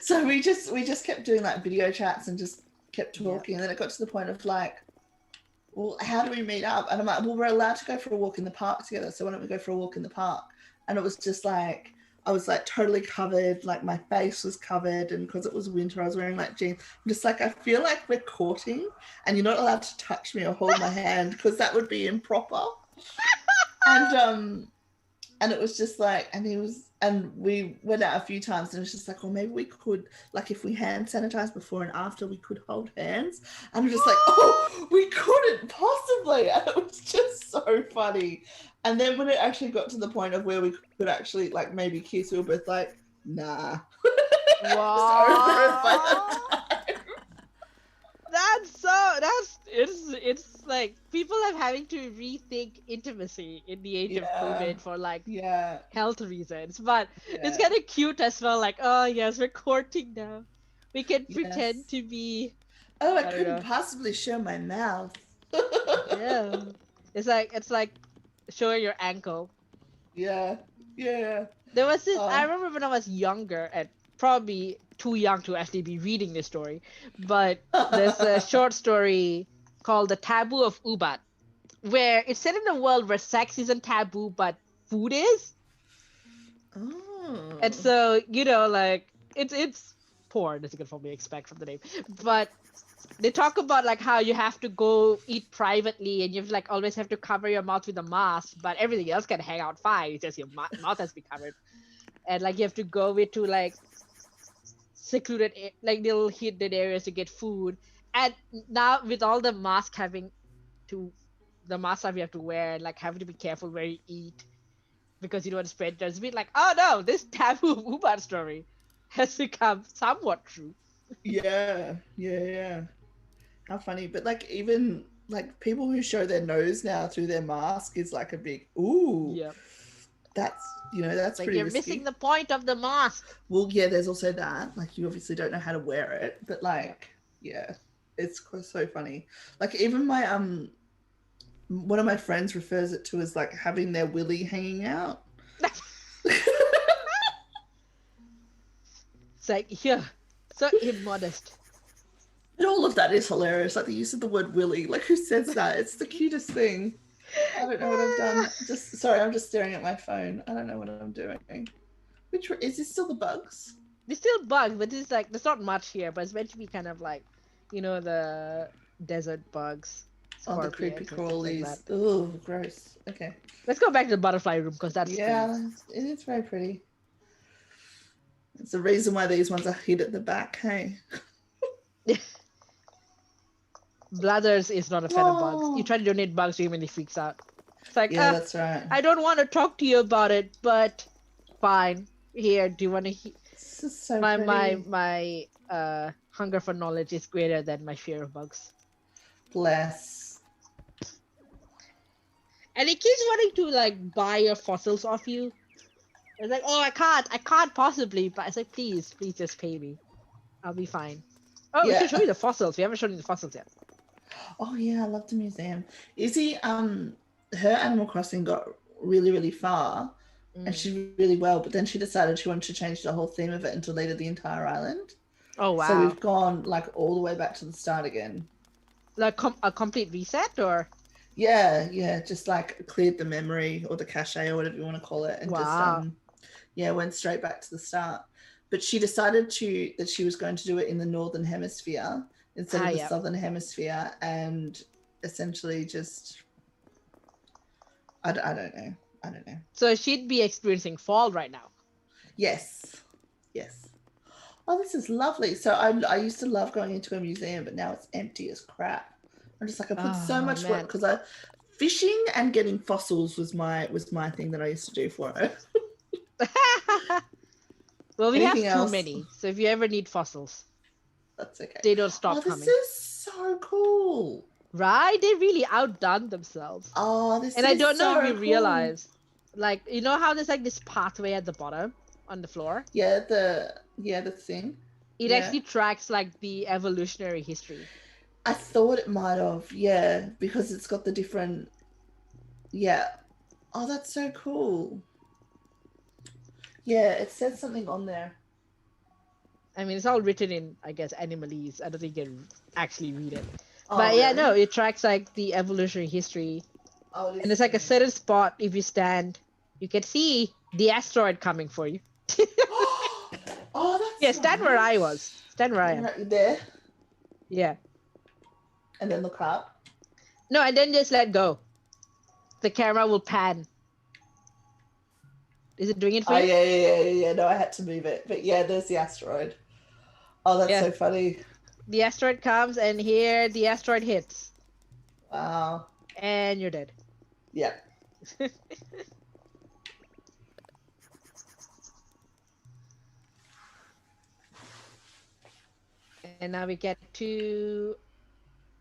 So we just kept doing like video chats and just kept talking. And then it got to the point of like, well, how do we meet up? And I'm like, well, we're allowed to go for a walk in the park together, so why don't we go for a walk in the park? And it was just like, I was like totally covered, like my face was covered, and because it was winter, I was wearing like jeans. I'm just like, I feel like we're courting, and you're not allowed to touch me or hold my hand because that would be improper. And it was just like, and we went out a few times, and it was just like, well, maybe we could, like, if we hand sanitize before and after, we could hold hands. And I'm just like, oh, we couldn't possibly. And it was just so funny. And then when it actually got to the point of where we could actually like maybe kiss, we were both like, nah. Wow. It's like people are having to rethink intimacy in the age of COVID for like health reasons, but it's kind of cute as well. Like, oh yes, we're courting now. We can pretend to be. Oh, I couldn't possibly show my mouth. Yeah, it's like showing your ankle. Yeah. There was this. I remember when I was younger, and probably too young to actually be reading this story, but there's a short story called The Taboo of Ubat, where it's set in a world where sex isn't taboo, but food is. Oh. And so, you know, like, it's porn, as you can probably expect from the name. But they talk about, like, how you have to go eat privately, and you like always have to cover your mouth with a mask, but everything else can hang out fine. It's just your mouth has to be covered. And, like, you have to go to, like, secluded, like, little hidden areas to get food. And now with all the masks stuff you have to wear, and like having to be careful where you eat because you don't want to spread germs, be like, oh no, this taboo Ubat story has become somewhat true. Yeah. How funny. But like, even like people who show their nose now through their mask is like a big ooh. Yeah. That's, you know, that's like pretty you're risky. Missing the point of the mask. Well, yeah, there's also that. Like, you obviously don't know how to wear it, but like, yeah, it's so funny. Like, even my one of my friends refers it to as like having their willy hanging out. It's like, yeah, so immodest. And all of that is hilarious. Like the use of the word willy. Like, who says that? It's the cutest thing. I don't know what I've done. Sorry, I'm just staring at my phone. I don't know what I'm doing. Which is this still the bugs? There's still bugs, but it's like there's not much here. But it's meant to be kind of like, you know, the desert bugs. Oh, the creepy crawlies. Like oh, gross. Okay. Let's go back to the butterfly room because that's it's very pretty. It's the reason why these ones are hid at the back. Hey. Blathers is not a fan of bugs. Oh. You try to donate bugs to him and he freaks out. It's like, Yeah, that's right. I don't want to talk to you about it, but fine. Here, do you want to? This is so My pretty. hunger for knowledge is greater than my fear of bugs. Bless. And he keeps wanting to like buy your fossils off you. It's like, oh, I can't possibly. But it's like, please just pay me. I'll be fine. Oh, we Yeah. should show you the fossils. We haven't shown you the fossils yet. Oh yeah, I love the museum. Izzy, her Animal Crossing got really, really far, and she did really well. But then she decided she wanted to change the whole theme of it and deleted the entire island. Oh wow! So we've gone like all the way back to the start again. Like a complete reset, or? Yeah, just like cleared the memory or the cache or whatever you want to call it, and Wow. just went straight back to the start. But she decided that she was going to do it in the northern hemisphere instead of the southern hemisphere, and essentially just I don't know. So she'd be experiencing fall right now. Yes. Oh, this is lovely. So I used to love going into a museum, but now it's empty as crap. I'm just like, I put so much work because fishing and getting fossils was my thing that I used to do for it. Well, we Anything have too else? many, so if you ever need fossils, That's okay. they don't stop This coming. is so cool. Right? They really outdone themselves. Oh, this And is I don't know so if you cool. realize, like, you know how there's like this pathway at the bottom on the floor? Yeah, the thing. It Yeah. actually tracks like the evolutionary history. I thought it might have, yeah, because it's got the different. Yeah. Oh, that's so cool. Yeah, it says something on there. I mean, it's all written in, I guess, animalese. I don't think you can actually read it. Oh, But yeah, really? no, it tracks like the evolutionary history. Oh, And it's like a certain spot, if you stand, you can see the asteroid coming for you. Oh, that's Yeah, stand where I nice. was. Stand where I am. Right there, Yeah. and then look up. No, and then just let go. The camera will pan. Is it doing it for Oh, you? yeah. No, I had to move it, but yeah, there's the asteroid. Oh, that's Yeah. so funny. The asteroid comes, and here the asteroid hits. Wow. And you're dead. Yeah. And now we get to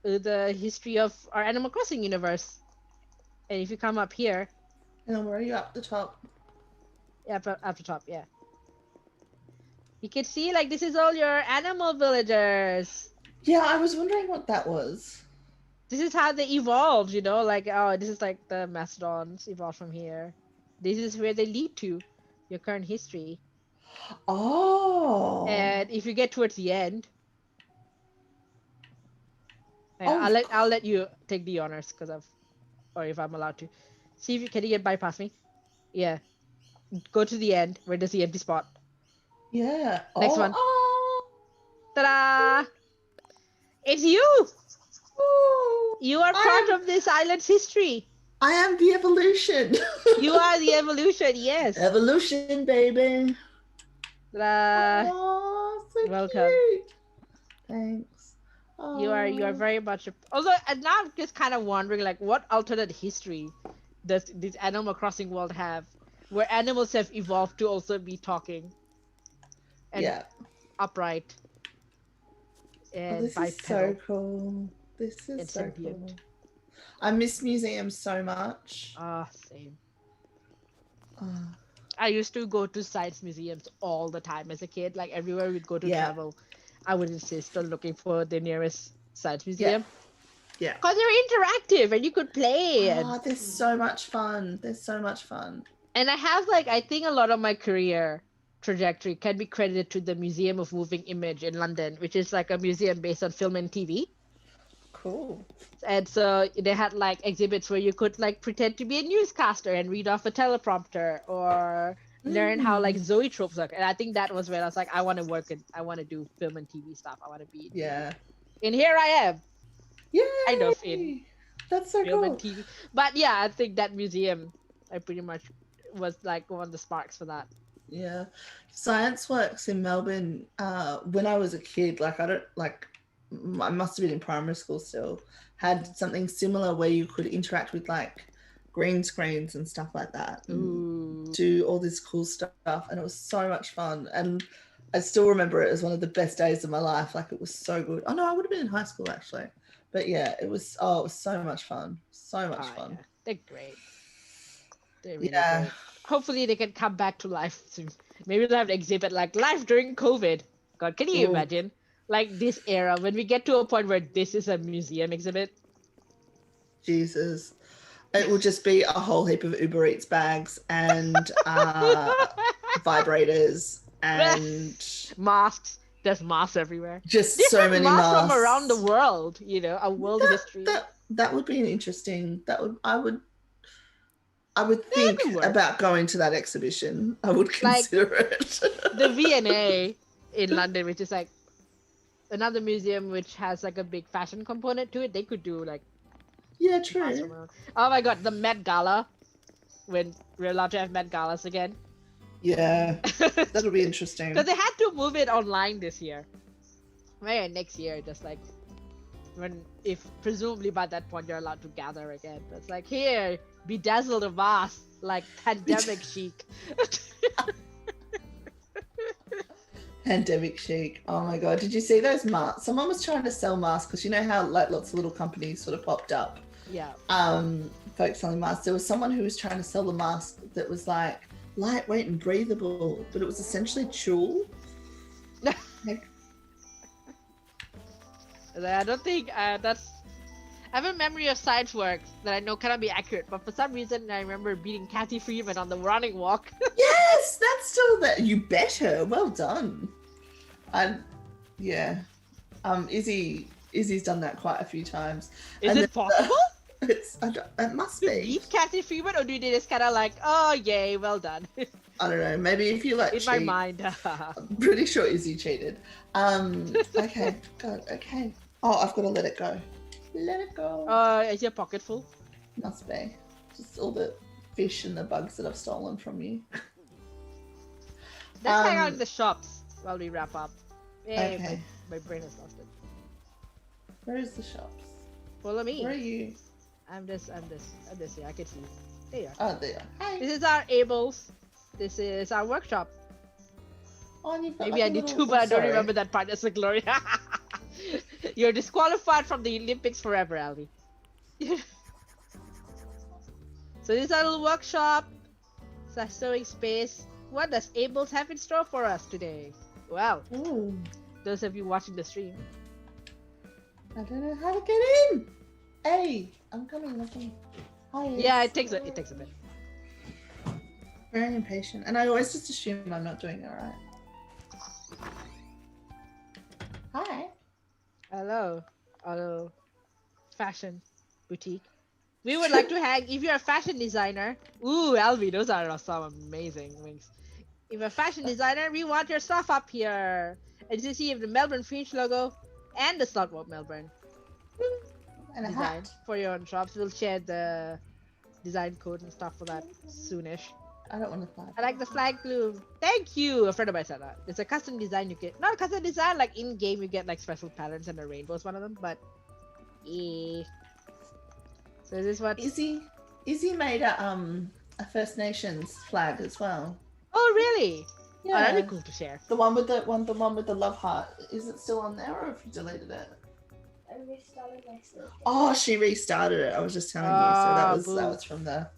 the history of our Animal Crossing universe. And if you come up here, And where are you up the top? up the top, yeah. You can see, like, this is all your animal villagers. Yeah, I was wondering what that was. This is how they evolved, you know? Like, oh, this is like the mastodons evolved from here. This is where they lead to, your current history. Oh. And if you get towards the end, Oh, I'll let you take the honors or if I'm allowed to. See if you can get bypass me. Yeah. Go to the end where there's the empty spot. Yeah. Next one. Oh. Ta-da! It's you! Ooh. You are part of this island's history. I am the evolution. You are the evolution, yes. Evolution, baby. Ta-da! Oh, so Welcome. cute. Thanks. You are very much although, and now I'm just kind of wondering, like, what alternate history does this Animal Crossing world have where animals have evolved to also be talking and upright and this bipedal. is so cool. This is and so sentient. cool. I miss museums so much. Same. Oh. I used to go to science museums all the time as a kid. Like, everywhere we'd go to travel, I would insist on looking for the nearest science museum. Yeah. Because they're interactive and you could play. Oh, there's so much fun. There's so much fun. And I have, like, I think a lot of my career trajectory can be credited to the Museum of Moving Image in London, which is like a museum based on film and TV. Cool. And so they had like exhibits where you could like pretend to be a newscaster and read off a teleprompter or learn how like zoetropes work. And I think that was where I was like, I want to do film and TV stuff. I want to be. Yeah. And here I am. Yeah. Kind of in. That's so film cool. and TV. But yeah, I think that museum, I pretty much was like one of the sparks for that. Yeah. Science Works in Melbourne, when I was a kid, like I must have been in primary school still, had something similar where you could interact with like green screens and stuff like that. And do all this cool stuff, and it was so much fun. And I still remember it as one of the best days of my life. Like, it was so good. Oh no, I would have been in high school actually. But yeah, it was so much fun. So much fun. Yeah. They're great. They're really great. Hopefully they can come back to life soon. Maybe they'll have an exhibit like life during COVID. God, can you imagine? Like this era, when we get to a point where this is a museum exhibit. Jesus. It will just be a whole heap of Uber Eats bags and vibrators and masks. There's masks everywhere. Just different so many masks from around the world. You know, a world history. That would be an interesting. I would think about going to that exhibition. I would consider it. The V&A in London, which is like another museum which has like a big fashion component to it. They could do like. Yeah, true. Oh my god, the Met Gala. When we're allowed to have Met Galas again. Yeah, that'll be interesting. Because they had to move it online this year. Maybe next year, just like if presumably by that point you're allowed to gather again. But it's like, here, bedazzle the vase like pandemic chic. Pandemic chic. Oh my god, did you see those masks? Someone was trying to sell masks because you know how like lots of little companies sort of popped up. Yeah. Folks selling masks. There was someone who was trying to sell the mask that was like lightweight and breathable, but it was essentially tulle. I don't think that's. I have a memory of science work that I know cannot be accurate, but for some reason I remember beating Kathy Freeman on the running walk. Yes, that's still there. You better. Well done. Izzy's done that quite a few times. Is it possible? It must be. Beat Kathy Freeman, or do you just kind of like, oh yay, well done? I don't know. Maybe if you like. In my mind. I'm pretty sure Izzy cheated. Okay. God. Okay. Oh, I've got to let it go. Let it go. Is your pocket full? Must be. Just all the fish and the bugs that I've stolen from you. Let's hang out in the shops while we wrap up. Hey, okay. My brain has lost it. Where is the shops? Follow me. Where are you? I'm this here. I can see. There you are. Oh, there. Hi. This is our Abel's. This is our workshop. Oh, and you've got maybe like I did too, but I don't remember that part. That's a glory. You're disqualified from the Olympics forever, Alvi. So this is our little workshop. It's our sewing space. What does Abel's have in store for us today? Well, those of you watching the stream. I don't know how to get in. Hey, I'm coming. Hi. Yeah, it takes a bit. Very impatient, and I always just assume I'm not doing it right. Hi. Hello, Auto Fashion Boutique. We would like to hang, if you're a fashion designer. Ooh, Alvi, those are some amazing wings. If you're a fashion designer, we want your stuff up here. And you see, you have the Melbourne Fringe logo and the SlutWalk Melbourne and a design hat for your own shops. We'll share the design code and stuff for that soonish. I don't want to flag. I like the flag glue. Thank you. A friend of mine said that. It's a custom design you get. Not a custom design, like in game you get like special patterns and the rainbow is one of them, but So is this what Izzy made a First Nations flag as well. Oh really? Yeah. Oh, that'd be cool to share. The one with the love heart. Is it still on there or have you deleted it? I restarted my stuff. Oh, she restarted it. I was just telling you. So that was from the.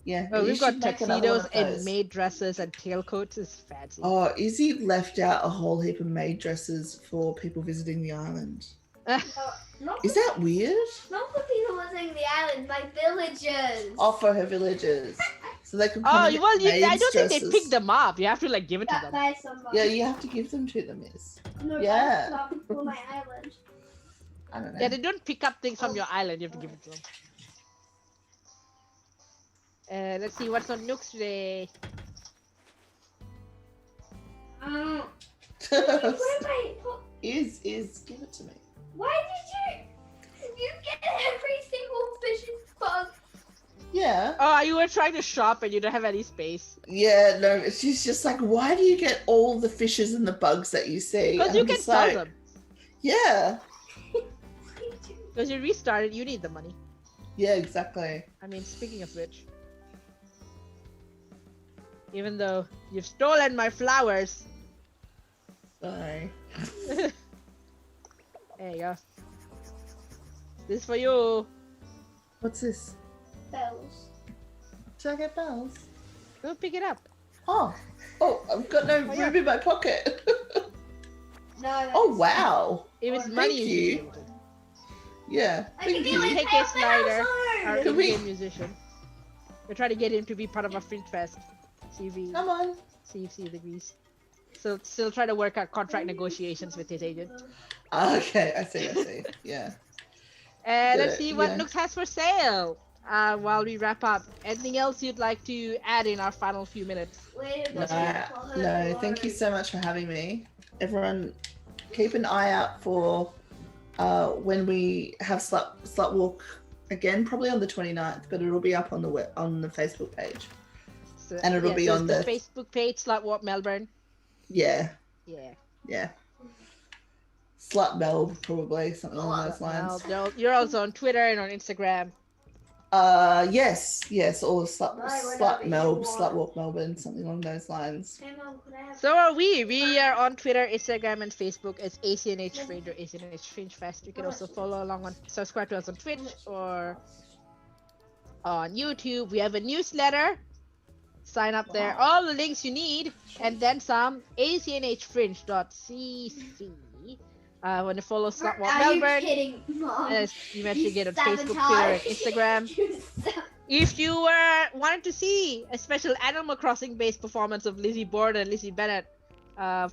Yeah. Oh, we've got make another one tuxedos of and those. maid dresses and tailcoats. Is fancy. Oh, Izzy left out a whole heap of maid dresses for people visiting the island. Is that weird? Not for people visiting the island, my villagers. Oh, for her villagers. So they can come Oh, and get well, maids' I don't think they dresses. pick them up. You have to like give it to them. By somebody. Yeah, you have to give them to them, miss. No, Yeah. that's not for my island. I don't know. Yeah, they don't pick up things from your island. You have to give it to them. Let's see what's on Nooks today. Where my... Is give it to me. Why did you get every single fishing bug? Yeah. Oh, you were trying to shop and you don't have any space. Yeah, no, she's just like, why do you get all the fishes and the bugs that you see? Because you can sell them. Yeah. Because you restarted, you need the money. Yeah, exactly. I mean, speaking of which, even though you've stolen my flowers, Sorry. there you go. This is for you. What's this? Bells. Did I get bells? Go pick it up. Oh, I've got no yeah. room in my pocket. No. Oh, wow. If it's Thank money, you. you should be able to. Yeah. I Thank can you. nearly Take pay a off the slider. house Our loan. Can we- in-game musician. We're trying to get him to be part of our Fringe Fest. See if he Come agrees. So still trying to work out contract negotiations with his agent. on. Okay, I see. Yeah. And let's Good, see what yeah. Nooks has for sale. While we wrap up, anything else you'd like to add in our final few minutes? No, thank you so much for having me. Everyone, keep an eye out for when we have SlutWalk again, probably on the 29th, but it'll be up on the Facebook page. So, And it'll be on the the Facebook page, SlutWalk Melbourne. Yeah. Yeah. Slut Melb, probably something along those lines. You're also on Twitter and on Instagram. Yes, all of SlutWalk Melbourne, something along those lines. Hey, Mom, could I have So are we. We are on Twitter, Instagram, and Facebook as ACNH Fringe or ACNH Fringe Fest. You can also follow along subscribe to us on Twitch or on YouTube. We have a newsletter. Sign up there. All the links you need, and then some. ACNHFringe.cc. When you follow SlutWalk Are you Melbourne, kidding, Mom? as you mentioned, get on Facebook, sabotage. Twitter, and Instagram. If you wanted to see a special Animal Crossing based performance of Lizzie Borden and Lizzie Bennett on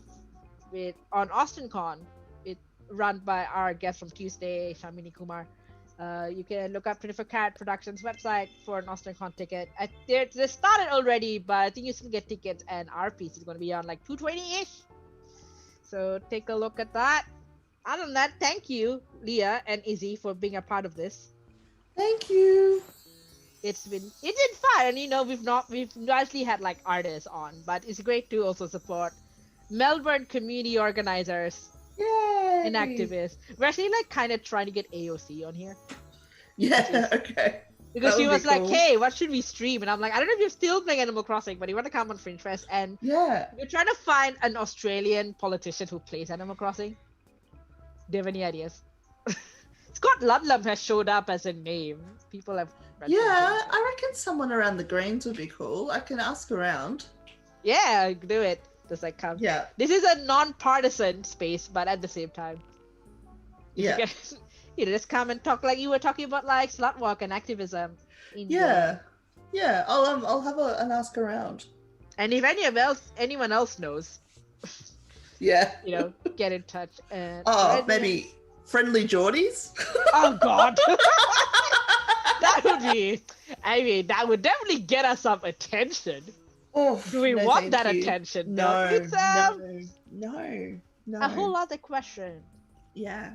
AustinCon, it run by our guest from Tuesday, Shamini Kumar, you can look up 24 Carat Productions website for an AustinCon ticket. They started already, but I think you still get tickets, and our piece is going to be on like $220-ish. So take a look at that. Other than that, thank you, Leah and Izzy, for being a part of this. Thank you. It's been fun, and we've actually had like artists on, but it's great to also support Melbourne community organizers. Yay. And activists. We're actually like kind of trying to get AOC on here. Yeah, okay. Because That she would was be like, cool. hey, what should we stream? And I'm like, I don't know if you're still playing Animal Crossing, but you want to come on Fringe Fest? And Yeah. we're trying to find an Australian politician who plays Animal Crossing. Do you have any ideas? Scott Ludlam has showed up as a name. People have... Yeah, I reckon someone around the Greens would be cool. I can ask around. Yeah, do it. Just like come. Yeah. This is a non-partisan space, but at the same time. Yeah. You just come and talk like you were talking about like SlutWalk and activism. Yeah. I'll have an ask around. And if anyone else knows, Yeah. get in touch. And Maybe friendly Geordies? Oh God. That would be. I mean, that would definitely get us some attention. Oh, Do we no, want thank that you. attention? No, It's no. a whole other question. Yeah.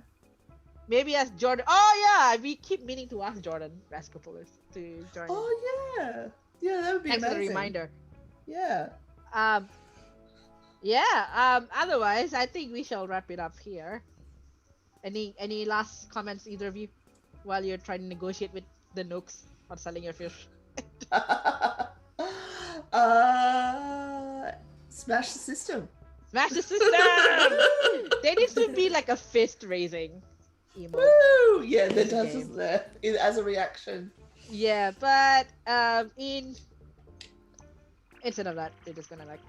Maybe ask Jordan. Oh yeah, we keep meaning to ask Jordan Raskopoulos to join. Oh yeah. Yeah, that would be Thanks for the amazing. reminder. Yeah. Otherwise, I think we shall wrap it up here. Any last comments, either of you, while you're trying to negotiate with the Nooks on selling your fish? Smash the system. Smash the system! There needs to be like a fist raising emote. Woo! Yeah, there This does, game. isn't there? As a reaction. Yeah, but instead of that, they're just gonna like.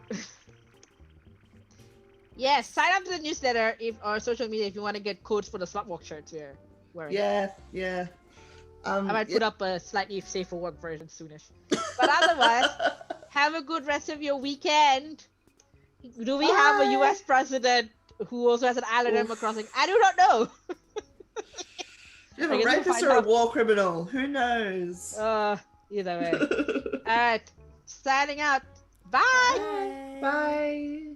Yes, sign up to the newsletter or social media if you want to get codes for the SlutWalk shirts we're wearing. Yeah. I might put up a slightly safer work version soonish. But otherwise, have a good rest of your weekend. Do we have a US president who also has an island Animal Crossing? I do not know. You have I a guess we'll rapist find or a out. war criminal? Who knows? Either way. Alright, signing out. Bye! Bye.